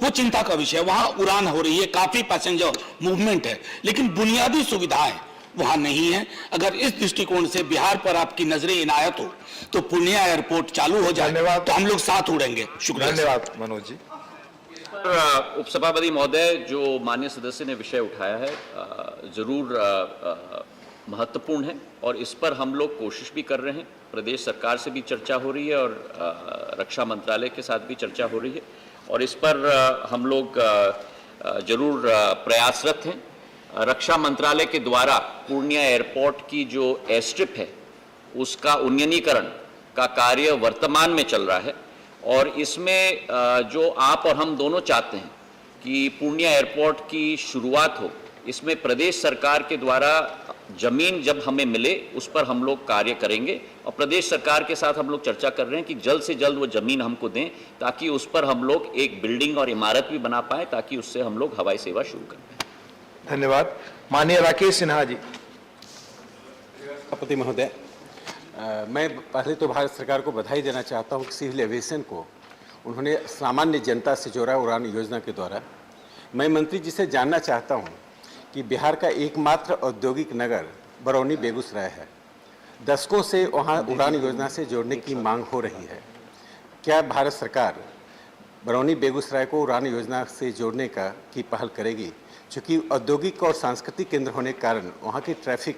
वो चिंता का विषय है, वहां उड़ान हो रही है, काफी पैसेंजर मूवमेंट है, लेकिन बुनियादी सुविधाएं वहां नहीं है। अगर इस दृष्टिकोण से बिहार पर आपकी नजरें इनायत हो तो पूर्णिया एयरपोर्ट चालू हो जाए तो हम लोग साथ उड़ेंगे। शुक्रिया। धन्यवाद मनोज जी। उपसभापति महोदय, जो माननीय सदस्य ने विषय उठाया है जरूर महत्वपूर्ण है और इस पर हम लोग कोशिश भी कर रहे हैं। प्रदेश सरकार से भी चर्चा हो रही है और रक्षा मंत्रालय के साथ भी चर्चा हो रही है और इस पर हम लोग जरूर प्रयासरत हैं। रक्षा मंत्रालय के द्वारा पूर्णिया एयरपोर्ट की जो एयर स्ट्रिप है उसका उन्नयनीकरण का कार्य वर्तमान में चल रहा है और इसमें जो आप और हम दोनों चाहते हैं कि पूर्णिया एयरपोर्ट की शुरुआत हो, इसमें प्रदेश सरकार के द्वारा जमीन जब हमें मिले उस पर हम लोग कार्य करेंगे और प्रदेश सरकार के साथ हम लोग चर्चा कर रहे हैं कि जल्द से जल्द वो जमीन हमको दें ताकि उस पर हम लोग एक बिल्डिंग और इमारत भी बना पाए ताकि उससे हम लोग हवाई सेवा शुरू कर पाए। धन्यवाद। माननीय राकेश सिन्हा जी। सभापति महोदय, मैं पहले तो भारत सरकार को बधाई देना चाहता हूं कि सिविल एविएशन को उन्होंने सामान्य जनता से जोड़ा उड़ान योजना के द्वारा। मैं मंत्री जी से जानना चाहता हूं कि बिहार का एकमात्र औद्योगिक नगर बरौनी बेगूसराय है। दशकों से वहां उड़ान योजना से जोड़ने की मांग हो रही है। क्या भारत सरकार बरौनी बेगूसराय को उड़ान योजना से जोड़ने की पहल करेगी? चूँकि औद्योगिक और सांस्कृतिक केंद्र होने के कारण वहाँ की ट्रैफिक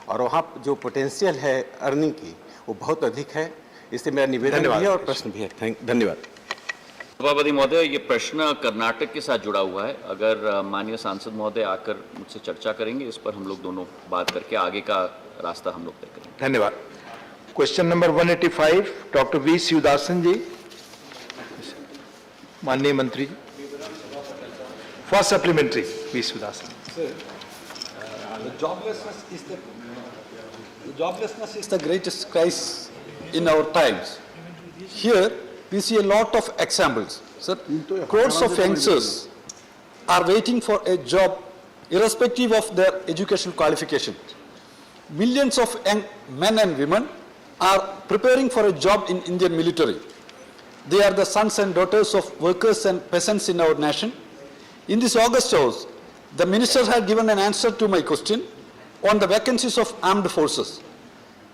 और वहाँ जो पोटेंशियल है अर्निंग की वो बहुत अधिक है। इससे मेरा निवेदन भी है और प्रश्न भी है। धन्यवाद। सभापति महोदय, ये प्रश्न कर्नाटक के साथ जुड़ा हुआ है। अगर माननीय सांसद महोदय आकर मुझसे चर्चा करेंगे, इस पर हम लोग दोनों बात करके आगे का रास्ता हम लोग तय करेंगे। धन्यवाद। Question number 185, doctor V Sivadasan ji, माननीय मंत्री जी। First supplementary, V Sivadasan. Joblessness is the greatest crisis in our times. Here, we see a lot of examples. Sir, crores of youngsters are waiting for a job irrespective of their educational qualification. Millions of young men and women are preparing for a job in Indian military. They are the sons and daughters of workers and peasants in our nation. In this August House, the minister had given an answer to my question on the vacancies of armed forces.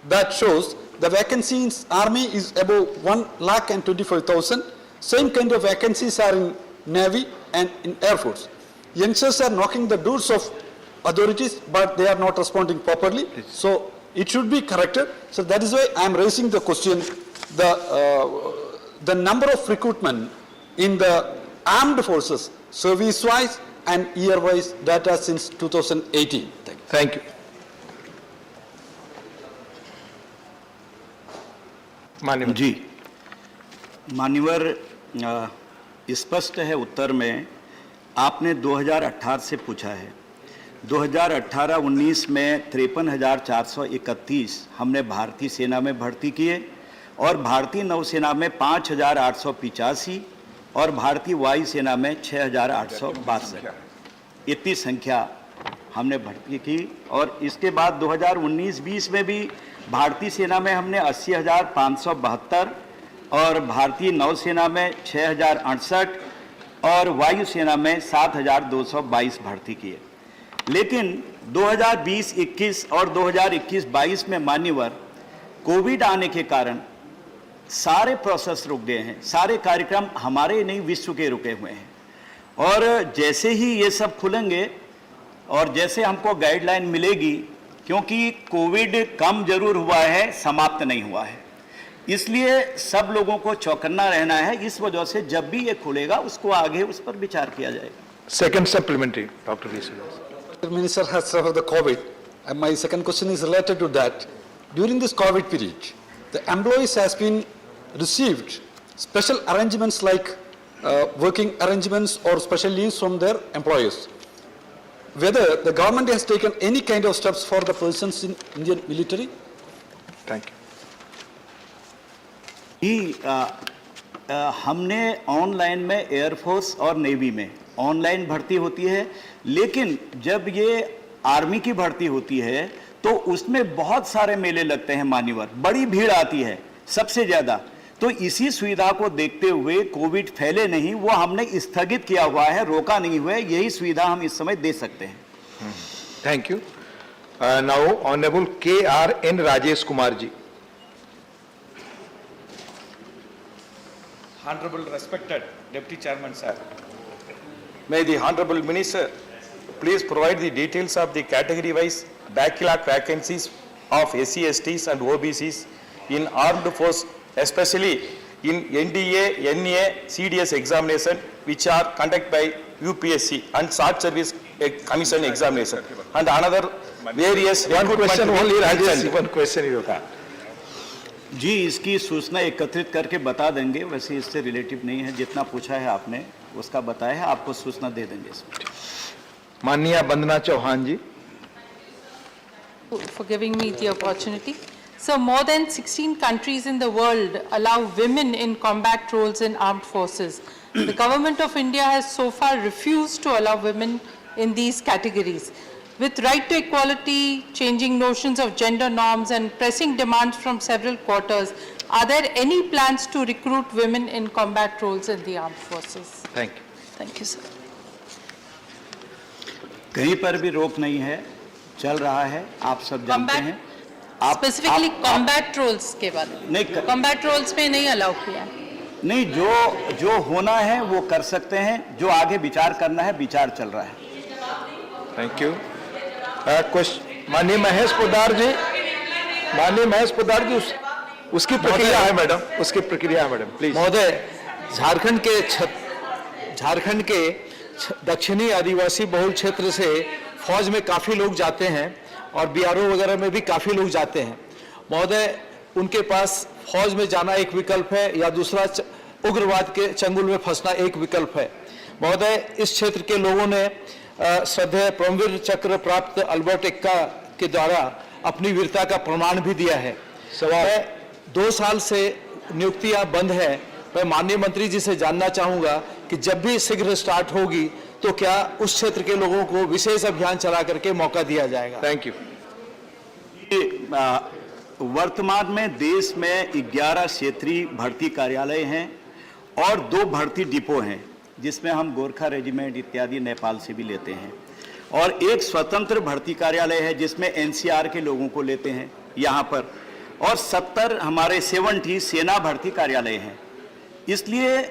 That shows the vacancy in army is above 1,25,000. Same kind of vacancies are in Navy and in Air Force. Youngsters are knocking the doors of authorities, but they are not responding properly. So it should be corrected. So that is why I am raising the question, the number of recruitment in the armed forces, service-wise and year-wise data since 2018. Thank you. माननीय जी, मान्यवर, स्पष्ट है उत्तर में आपने 2018 से पूछा है। 2018-19 में 53,431 हमने भारतीय सेना में भर्ती किए और भारतीय नौसेना में 5,885 और भारतीय वायुसेना में 6,862। इतनी संख्या हमने भर्ती की। और इसके बाद 2019-20 में भी भारतीय सेना में हमने 80,572 और भारतीय नौसेना में 6,068 और वायुसेना में 7,222 भर्ती किए। लेकिन 2020-21 और 2021-22 में मान्यवर कोविड आने के कारण सारे प्रोसेस रुक गए हैं, सारे कार्यक्रम हमारे नहीं विश्व के रुके हुए हैं। और जैसे ही ये सब खुलेंगे और जैसे हमको गाइडलाइन मिलेगी, क्योंकि कोविड कम जरूर हुआ है, समाप्त नहीं हुआ है, इसलिए सब लोगों को चौकन्ना रहना है। इस वजह से जब भी ये खुलेगा उसको आगे उस पर विचार किया जाएगा। Second supplementary, Dr. V. The minister has suffered the COVID, and my second question is related to that. During this COVID period, the employees has been received special arrangements like working arrangements or special leaves from their employers. Whether the government has taken any kind of steps for the persons in Indian military? Thank you. हमने online में air force और navy में online भर्ती होती है, लेकिन जब ये आर्मी की भर्ती होती है तो उसमें बहुत सारे मेले लगते हैं मान्यवर, बड़ी भीड़ आती है सबसे ज्यादा। तो इसी सुविधा को देखते हुए कोविड फैले नहीं, वो हमने स्थगित किया हुआ है, रोका नहीं हुआ है। यही सुविधा हम इस समय दे सकते हैं। Thank you. Now honourable KRN Rajesh Kumar ji. Honorable respected Deputy Chairman sir, may the Honorable Minister please provide the details of the category-wise backlog vacancies of SC, STs and OBCs in armed force, especially in NDA, NA, CDS examination which are conducted by UPSC and Short Service Commission examination and another various one question only Rajesh, one question you can. जी, इसकी सूचना एकत्रित करके बता देंगे। वैसे इससे relative नहीं है, जितना पूछा है आपने उसका बताया है, आपको सूचना दे देंगे इसमें। माननीय वंदना चौहान जी। For giving me the opportunity. So more than 16 countries in the world allow women in combat roles in armed forces. The government of India has so far refused to allow women in these categories. With right to equality, changing notions of gender norms and pressing demands from several quarters, are there any plans to recruit women in combat roles in the armed forces? Thank you. Thank you, sir. कहीं पर भी रोक नहीं है, चल रहा है, आप सब जानते हैं। स्पेसिफिकली कॉम्बैट रोल्स के बारे में नहीं, कॉम्बैट रोल्स में नहीं अलाउ किया। नहीं, जो होना है वो कर सकते हैं, जो आगे विचार करना है विचार चल रहा है। Thank you. माननीय महेश पोद्दार जी, माननीय महेश पोद्दार जी, उसकी प्रक्रिया है मैडम, उसकी प्रक्रिया है मैडम, प्लीज। महोदय, झारखंड के दक्षिणी आदिवासी बहुल क्षेत्र से फौज में काफ़ी लोग जाते हैं और बीआरओ वगैरह में भी काफ़ी लोग जाते हैं। महोदय, उनके पास फौज में जाना एक विकल्प है या दूसरा उग्रवाद के चंगुल में फंसना एक विकल्प है। महोदय, इस क्षेत्र के लोगों ने श्रद्धेय परमवीर चक्र प्राप्त अल्बर्ट एक्का के द्वारा अपनी वीरता का प्रमाण भी दिया है। 2 साल से नियुक्तियां बंद है। मैं माननीय मंत्री जी से जानना चाहूंगा कि जब भी शीघ्र स्टार्ट होगी तो क्या उस क्षेत्र के लोगों को विशेष अभियान चला करके मौका दिया जाएगा? Thank you. वर्तमान में देश में 11 क्षेत्रीय भर्ती कार्यालय हैं और 2 भर्ती डिपो हैं, जिसमें हम गोरखा रेजिमेंट इत्यादि नेपाल से भी लेते हैं, और एक स्वतंत्र भर्ती कार्यालय है जिसमें एनसीआर के लोगों को लेते हैं यहाँ पर, और 70 सेना भर्ती कार्यालय हैं। इसलिए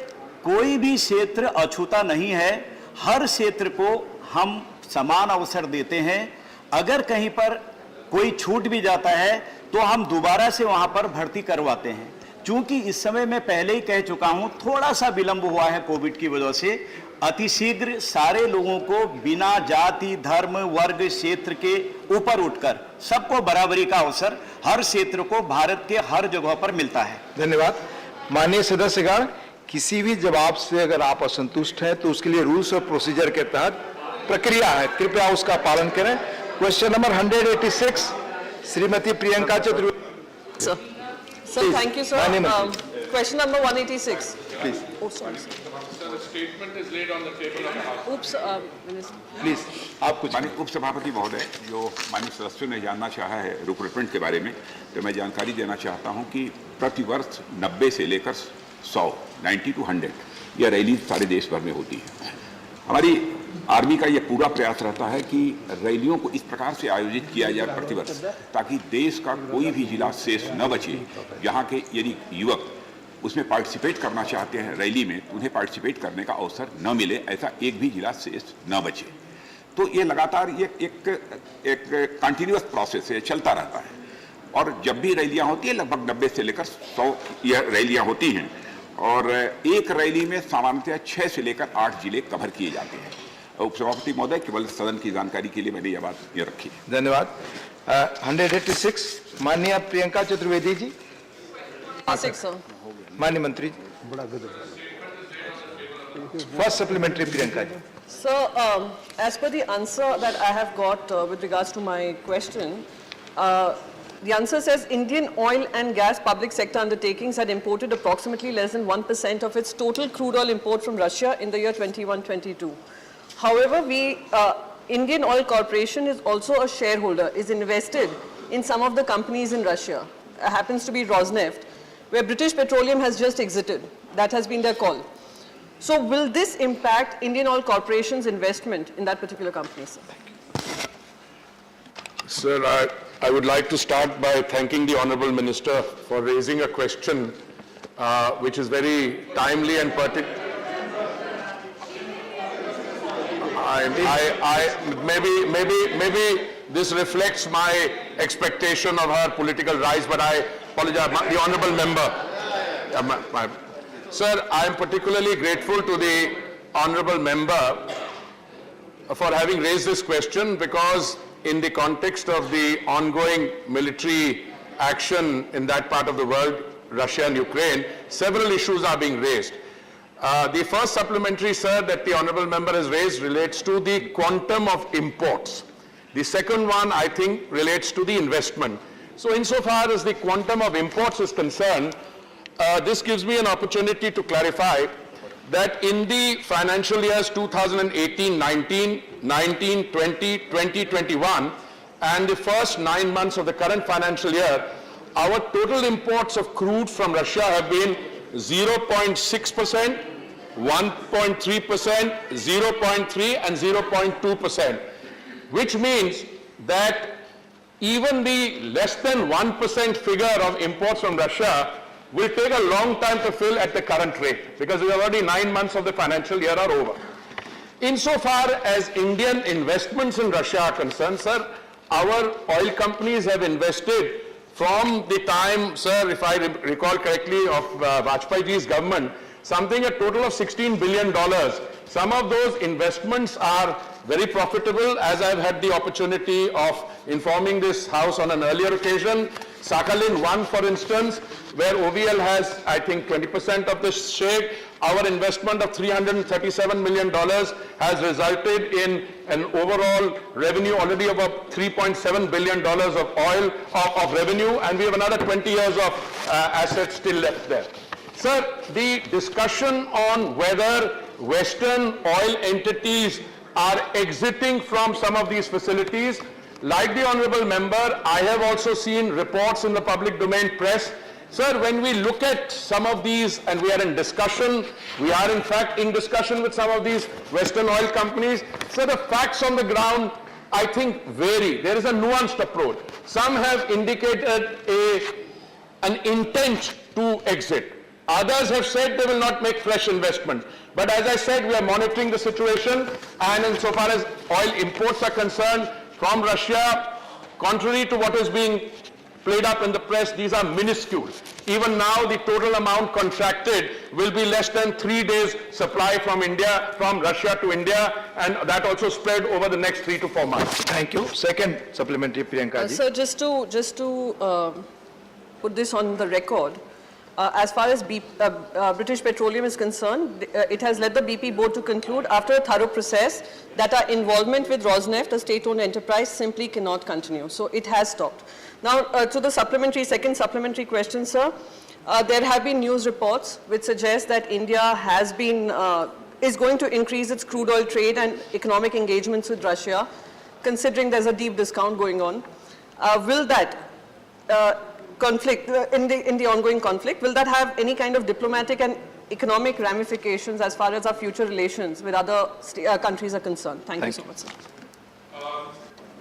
कोई भी क्षेत्र अछूता नहीं है, हर क्षेत्र को हम समान अवसर देते हैं। अगर कहीं पर कोई छूट भी जाता है तो हम दोबारा से वहां पर भर्ती करवाते हैं। चूंकि इस समय मैं पहले ही कह चुका हूं, थोड़ा सा विलंब हुआ है कोविड की वजह से, अतिशीघ्र सारे लोगों को बिना जाति, धर्म, वर्ग, क्षेत्र के ऊपर उठकर सबको बराबरी का अवसर हर क्षेत्र को भारत के हर जगह पर मिलता है। धन्यवाद। माननीय सदस्यगण, किसी भी जवाब से अगर आप असंतुष्ट हैं तो उसके लिए रूल्स और प्रोसीजर के तहत प्रक्रिया है, कृपया उसका पालन करें। Question number 186, Shrimati Priyanka Chaturvedi. Sir, thank you, sir. Question number 186. Please. Oh, sorry, sir. The statement is laid on the table of the House. Oops, Minister. Please आप कुछ। माननीय उपसभापति महोदय, जो माननीय सदस्यों ने जानना चाहा है रिक्रूटमेंट के बारे में, तो मैं जानकारी देना चाहता हूं कि प्रतिवर्ष 90 से लेकर 100, 90 to 100 यह रैली सारे देश भर में होती है। हमारी आर्मी का यह पूरा प्रयास रहता है कि रैलियों को इस प्रकार से आयोजित किया जाए प्रतिवर्ष, ताकि देश का कोई भी जिला शेष न बचे। यहाँ के यदि युवक उसमें पार्टिसिपेट करना चाहते हैं रैली में, उन्हें पार्टिसिपेट करने का अवसर न मिले, ऐसा एक भी जिला शेष न बचे। तो ये लगातार ये एक कंटिन्यूअस प्रोसेस है, चलता रहता है। और जब भी रैलियाँ होती है, लगभग 90 से लेकर 100 यह रैलियाँ होती हैं, और एक रैली में सामान्यतः 6 से लेकर 8 जिले कवर किए जाते हैं। उपसभापति महोदय, केवल सदन की जानकारी के लिए मैंने यह बात ये रखी। धन्यवाद। 186, माननीय प्रियंका चतुर्वेदी जी। माननीय मंत्री जी, first supplementary Priyanka ji. Sir, as per the answer that I have got with regards to my question, the answer says Indian oil and gas public sector undertakings had imported approximately less than 1% of its total crude oil import from Russia in the year 21-22. However, Indian Oil Corporation is also a shareholder, is invested in some of the companies in Russia. Happens to be Rosneft, where British Petroleum has just exited. That has been their call. So will this impact Indian Oil Corporation's investment in that particular company, sir? Sir, I would like to start by thanking the Honourable Minister for raising a question which is very timely and pertinent. Maybe this reflects my expectation of her political rise, but I apologize. The Honourable Member. Sir, I am particularly grateful to the Honourable Member for having raised this question, because in the context of the ongoing military action in that part of the world, Russia and Ukraine, several issues are being raised. The first supplementary, sir, that the Honourable Member has raised relates to the quantum of imports. The second one, I think, relates to the investment. So insofar as the quantum of imports is concerned, this gives me an opportunity to clarify that in the financial years 2018-19, 19-20, 20-21, and the first 9 months of the current financial year, our total imports of crude from Russia have been 0.6%, 1.3%, 0.3% and 0.2%, which means that even the less than 1% figure of imports from Russia will take a long time to fill at the current rate, because we already 9 months of the financial year are over. Insofar as Indian investments in Russia are concerned, sir, our oil companies have invested from the time, sir, if I recall correctly, of Vajpayee's government, something a total of $16 billion. Some of those investments are very profitable, as I've had the opportunity of informing this House on an earlier occasion. Sakhalin 1, for instance, where OVL has, I think, 20% of the share. Our investment of $337 million has resulted in an overall revenue already of about $3.7 billion of oil of revenue, and we have another 20 years of assets still left there. Sir, the discussion on whether Western oil entities are exiting from some of these facilities, like the honorable member, I have also seen reports in the public domain press. Sir, when we look at some of these, and we are in discussion, we are in fact in discussion with some of these Western oil companies, so the facts on the ground, I think, vary. There is a nuanced approach. Some have indicated an intent to exit. Others have said they will not make fresh investment. But as I said, we are monitoring the situation, and insofar as oil imports are concerned from Russia, contrary to what is being played up in the press, these are minuscule. Even now, the total amount contracted will be less than 3 days supply from India, from Russia to India, and that also spread over the next 3 to 4 months. Thank you. Second supplementary, Priyanka ji. Sir, just to put this on the record, as far as British Petroleum is concerned, it has led the BP board to conclude, after a thorough process, that our involvement with Rosneft, a state-owned enterprise, simply cannot continue. So it has stopped. Now, to the second supplementary question, sir, there have been news reports which suggest that India is going to increase its crude oil trade and economic engagements with Russia, considering there's a deep discount going on. Will that conflict, in the ongoing conflict, will that have any kind of diplomatic and economic ramifications as far as our future relations with other countries are concerned? Thank you so much, sir.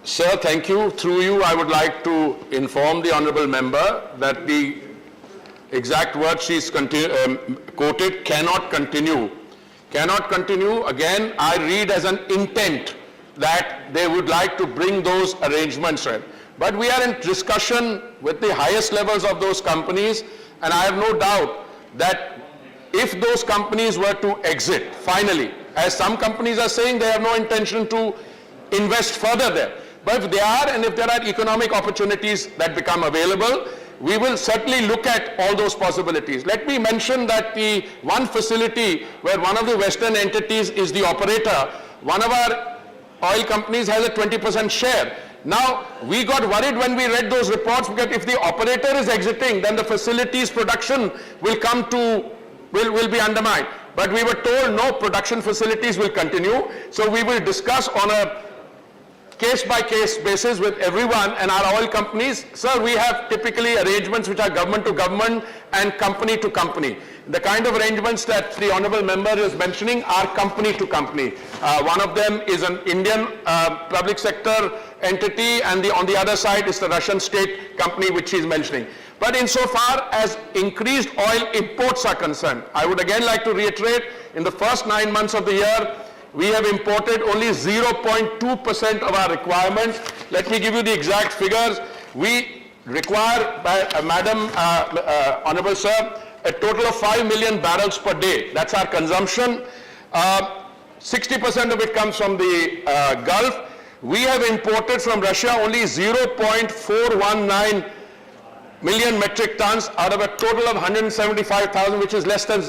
Sir, thank you. Through you, I would like to inform the honorable member that the exact words she's quoted, cannot continue. Cannot continue, again, I read as an intent that they would like to bring those arrangements in. But we are in discussion with the highest levels of those companies, and I have no doubt that if those companies were to exit, finally, as some companies are saying, they have no intention to invest further there. But if they are, and if there are economic opportunities that become available, we will certainly look at all those possibilities. Let me mention that the one facility where one of the Western entities is the operator, one of our oil companies has a 20% share. Now, we got worried when we read those reports because if the operator is exiting, then the facility's production will will be undermined. But we were told no, production facilities will continue. So we will discuss on a case-by-case basis with everyone and our oil companies. Sir, we have typically arrangements which are government to government and company to company. The kind of arrangements that the honorable member is mentioning are company to company. One of them is an Indian public sector entity, and on the other side is the Russian state company which he is mentioning. But insofar as increased oil imports are concerned, I would again like to reiterate, in the first 9 months of the year, we have imported only 0.2% of our requirements. Let me give you the exact figures. We require, Madam Honorable Sir, a total of 5 million barrels per day. That's our consumption. 60% of it comes from the Gulf. We have imported from Russia only 0.419 million metric tons out of a total of 175,000, which is less than,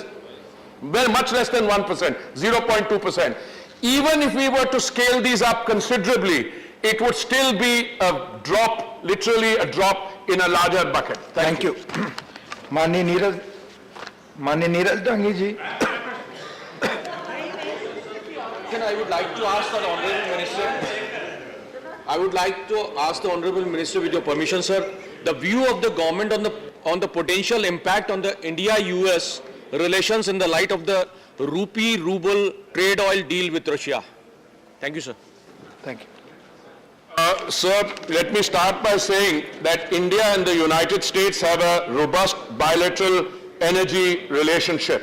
well, much less than 1%, 0.2%. Even if we were to scale these up considerably, it would still be a drop, literally a drop in a larger bucket. Thank you. Maanyaja Neeraj Dangi ji. I would like to ask the Honorable Minister, with your permission, sir, the view of the government on the potential impact on the India-US relations in the light of the rupee-ruble trade oil deal with Russia. Thank you, sir. Thank you. Sir, let me start by saying that India and the United States have a robust bilateral energy relationship.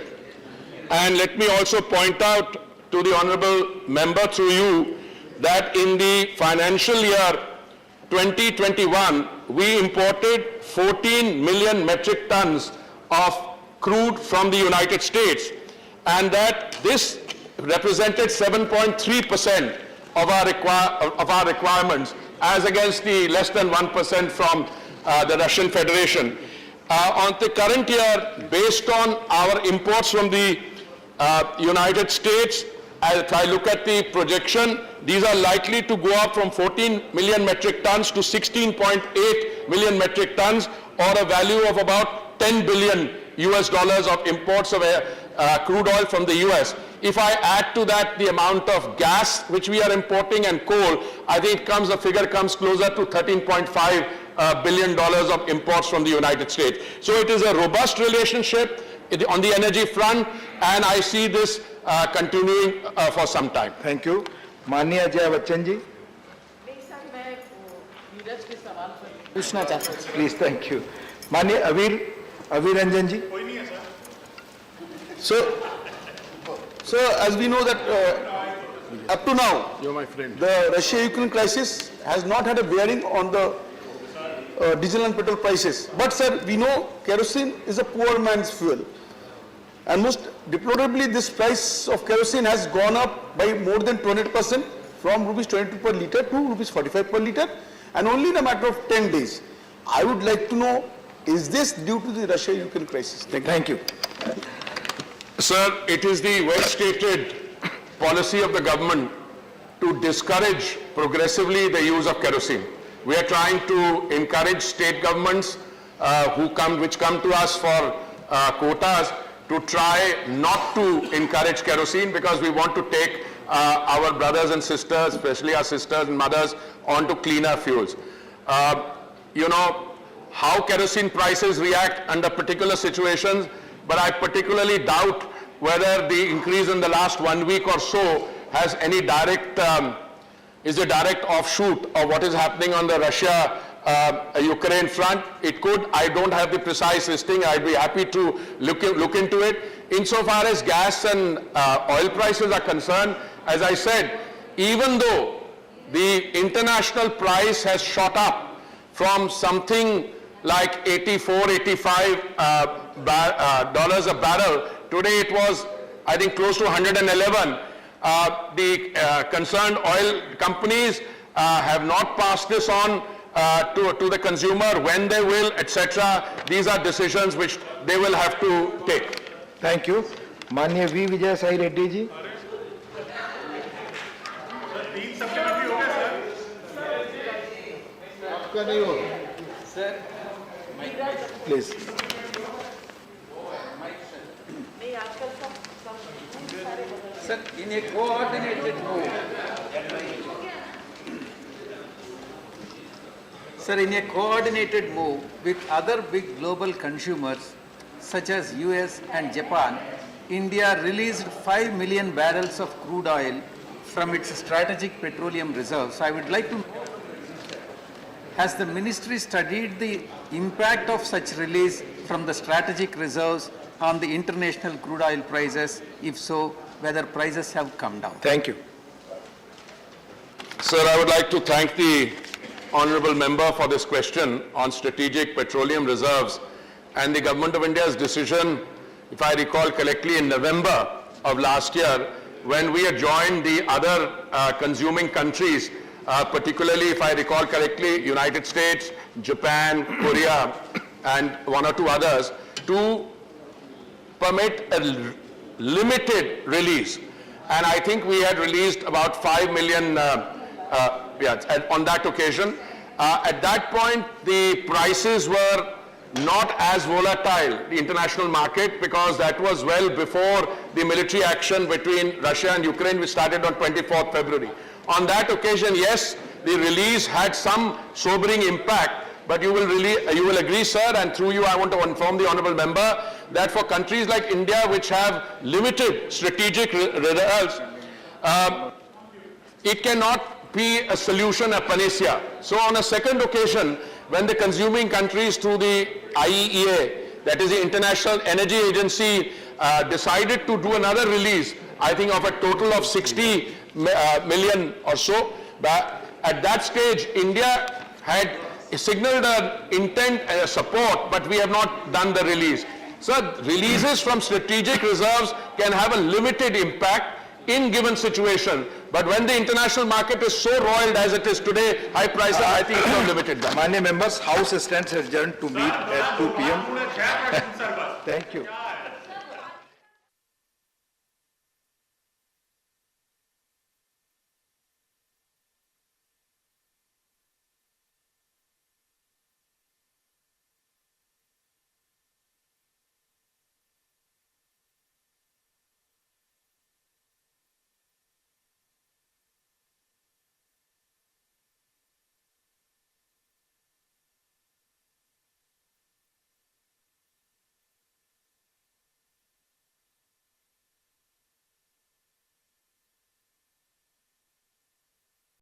And let me also point out to the honorable member through you that in the financial year 2021, we imported 14 million metric tons of crude from the United States. and that this represented 7.3% of our requirements, as against the less than 1% from the Russian Federation. On the current year, based on our imports from the United States, if I look at the projection, these are likely to go up from 14 million metric tons to 16.8 million metric tons, or a value of about $10 billion of imports of crude oil from the US. If I add to that the amount of gas which we are importing and coal, I think the figure comes closer to $13.5 billion of imports from the United States. So it is a robust relationship on the energy front, and I see this continuing for some time. Thank you. माननीय अजय बच्चन जी. पूछना चाहता हूँ. Please, thank you. माननीय अवीर रंजन जी. So as we know that up to now, the Russia-Ukraine crisis has not had a bearing on the diesel and petrol prices. But sir, we know kerosene is a poor man's fuel. And most deplorably, this price of kerosene has gone up by more than 200%, from rupees 22 per litre to rupees 45 per litre, and only in a matter of 10 days. I would like to know, is this due to the Russia-Ukraine crisis? Thank you. Sir, it is the well-stated policy of the government to discourage progressively the use of kerosene. We are trying to encourage state governments which come to us for quotas to try not to encourage kerosene, because we want to take our brothers and sisters, especially our sisters and mothers, onto cleaner fuels. You know how kerosene prices react under particular situations, but I particularly doubt whether the increase in the last 1 week or so has any direct, is a direct offshoot of what is happening on the Russia-Ukraine front. It could. I don't have the precise listing. I'd be happy to look into it. Insofar as gas and oil prices are concerned, as I said, even though the international price has shot up from something like $84-85 dollars a barrel, today it was, I think, close to 111. The concerned oil companies have not passed this on to the consumer. When they will, etc. These are decisions which they will have to take. Thank you. माननीय we Vijay Sai Reddy ji. आपका नहीं होगा. Please. Sir, in a coordinated move, with other big global consumers such as US and Japan, India released 5 million barrels of crude oil from its strategic petroleum reserves. I would like to know, has the ministry studied the impact of such release from the strategic reserves on the international crude oil prices? If so, whether prices have come down? Thank you. Sir, I would like to thank the honorable member for this question on strategic petroleum reserves and the Government of India's decision, if I recall correctly, in November of last year, when we had joined the other consuming countries, particularly, if I recall correctly, United States, Japan, Korea, and one or two others, to permit a limited release. And I think we had released about 5 million on that occasion. At that point, the prices were not as volatile, the international market, because that was well before the military action between Russia and Ukraine, which started on 24th February. On that occasion, yes, the release had some sobering impact, but you will agree, sir, and through you I want to inform the honorable member that for countries like India, which have limited strategic reserves, it cannot be a solution, a panacea. So on a second occasion, when the consuming countries through the IEA, that is the International Energy Agency, decided to do another release, I think of a total of 60 million or so, but at that stage, India had signaled an intent and a support, but we have not done the release. Sir, releases from strategic reserves can have a limited impact in given situation, but when the international market is so roiled as it is today, high prices, I think it's not limited. Many members, House stands adjourned to meet at 2 p.m. Thank you.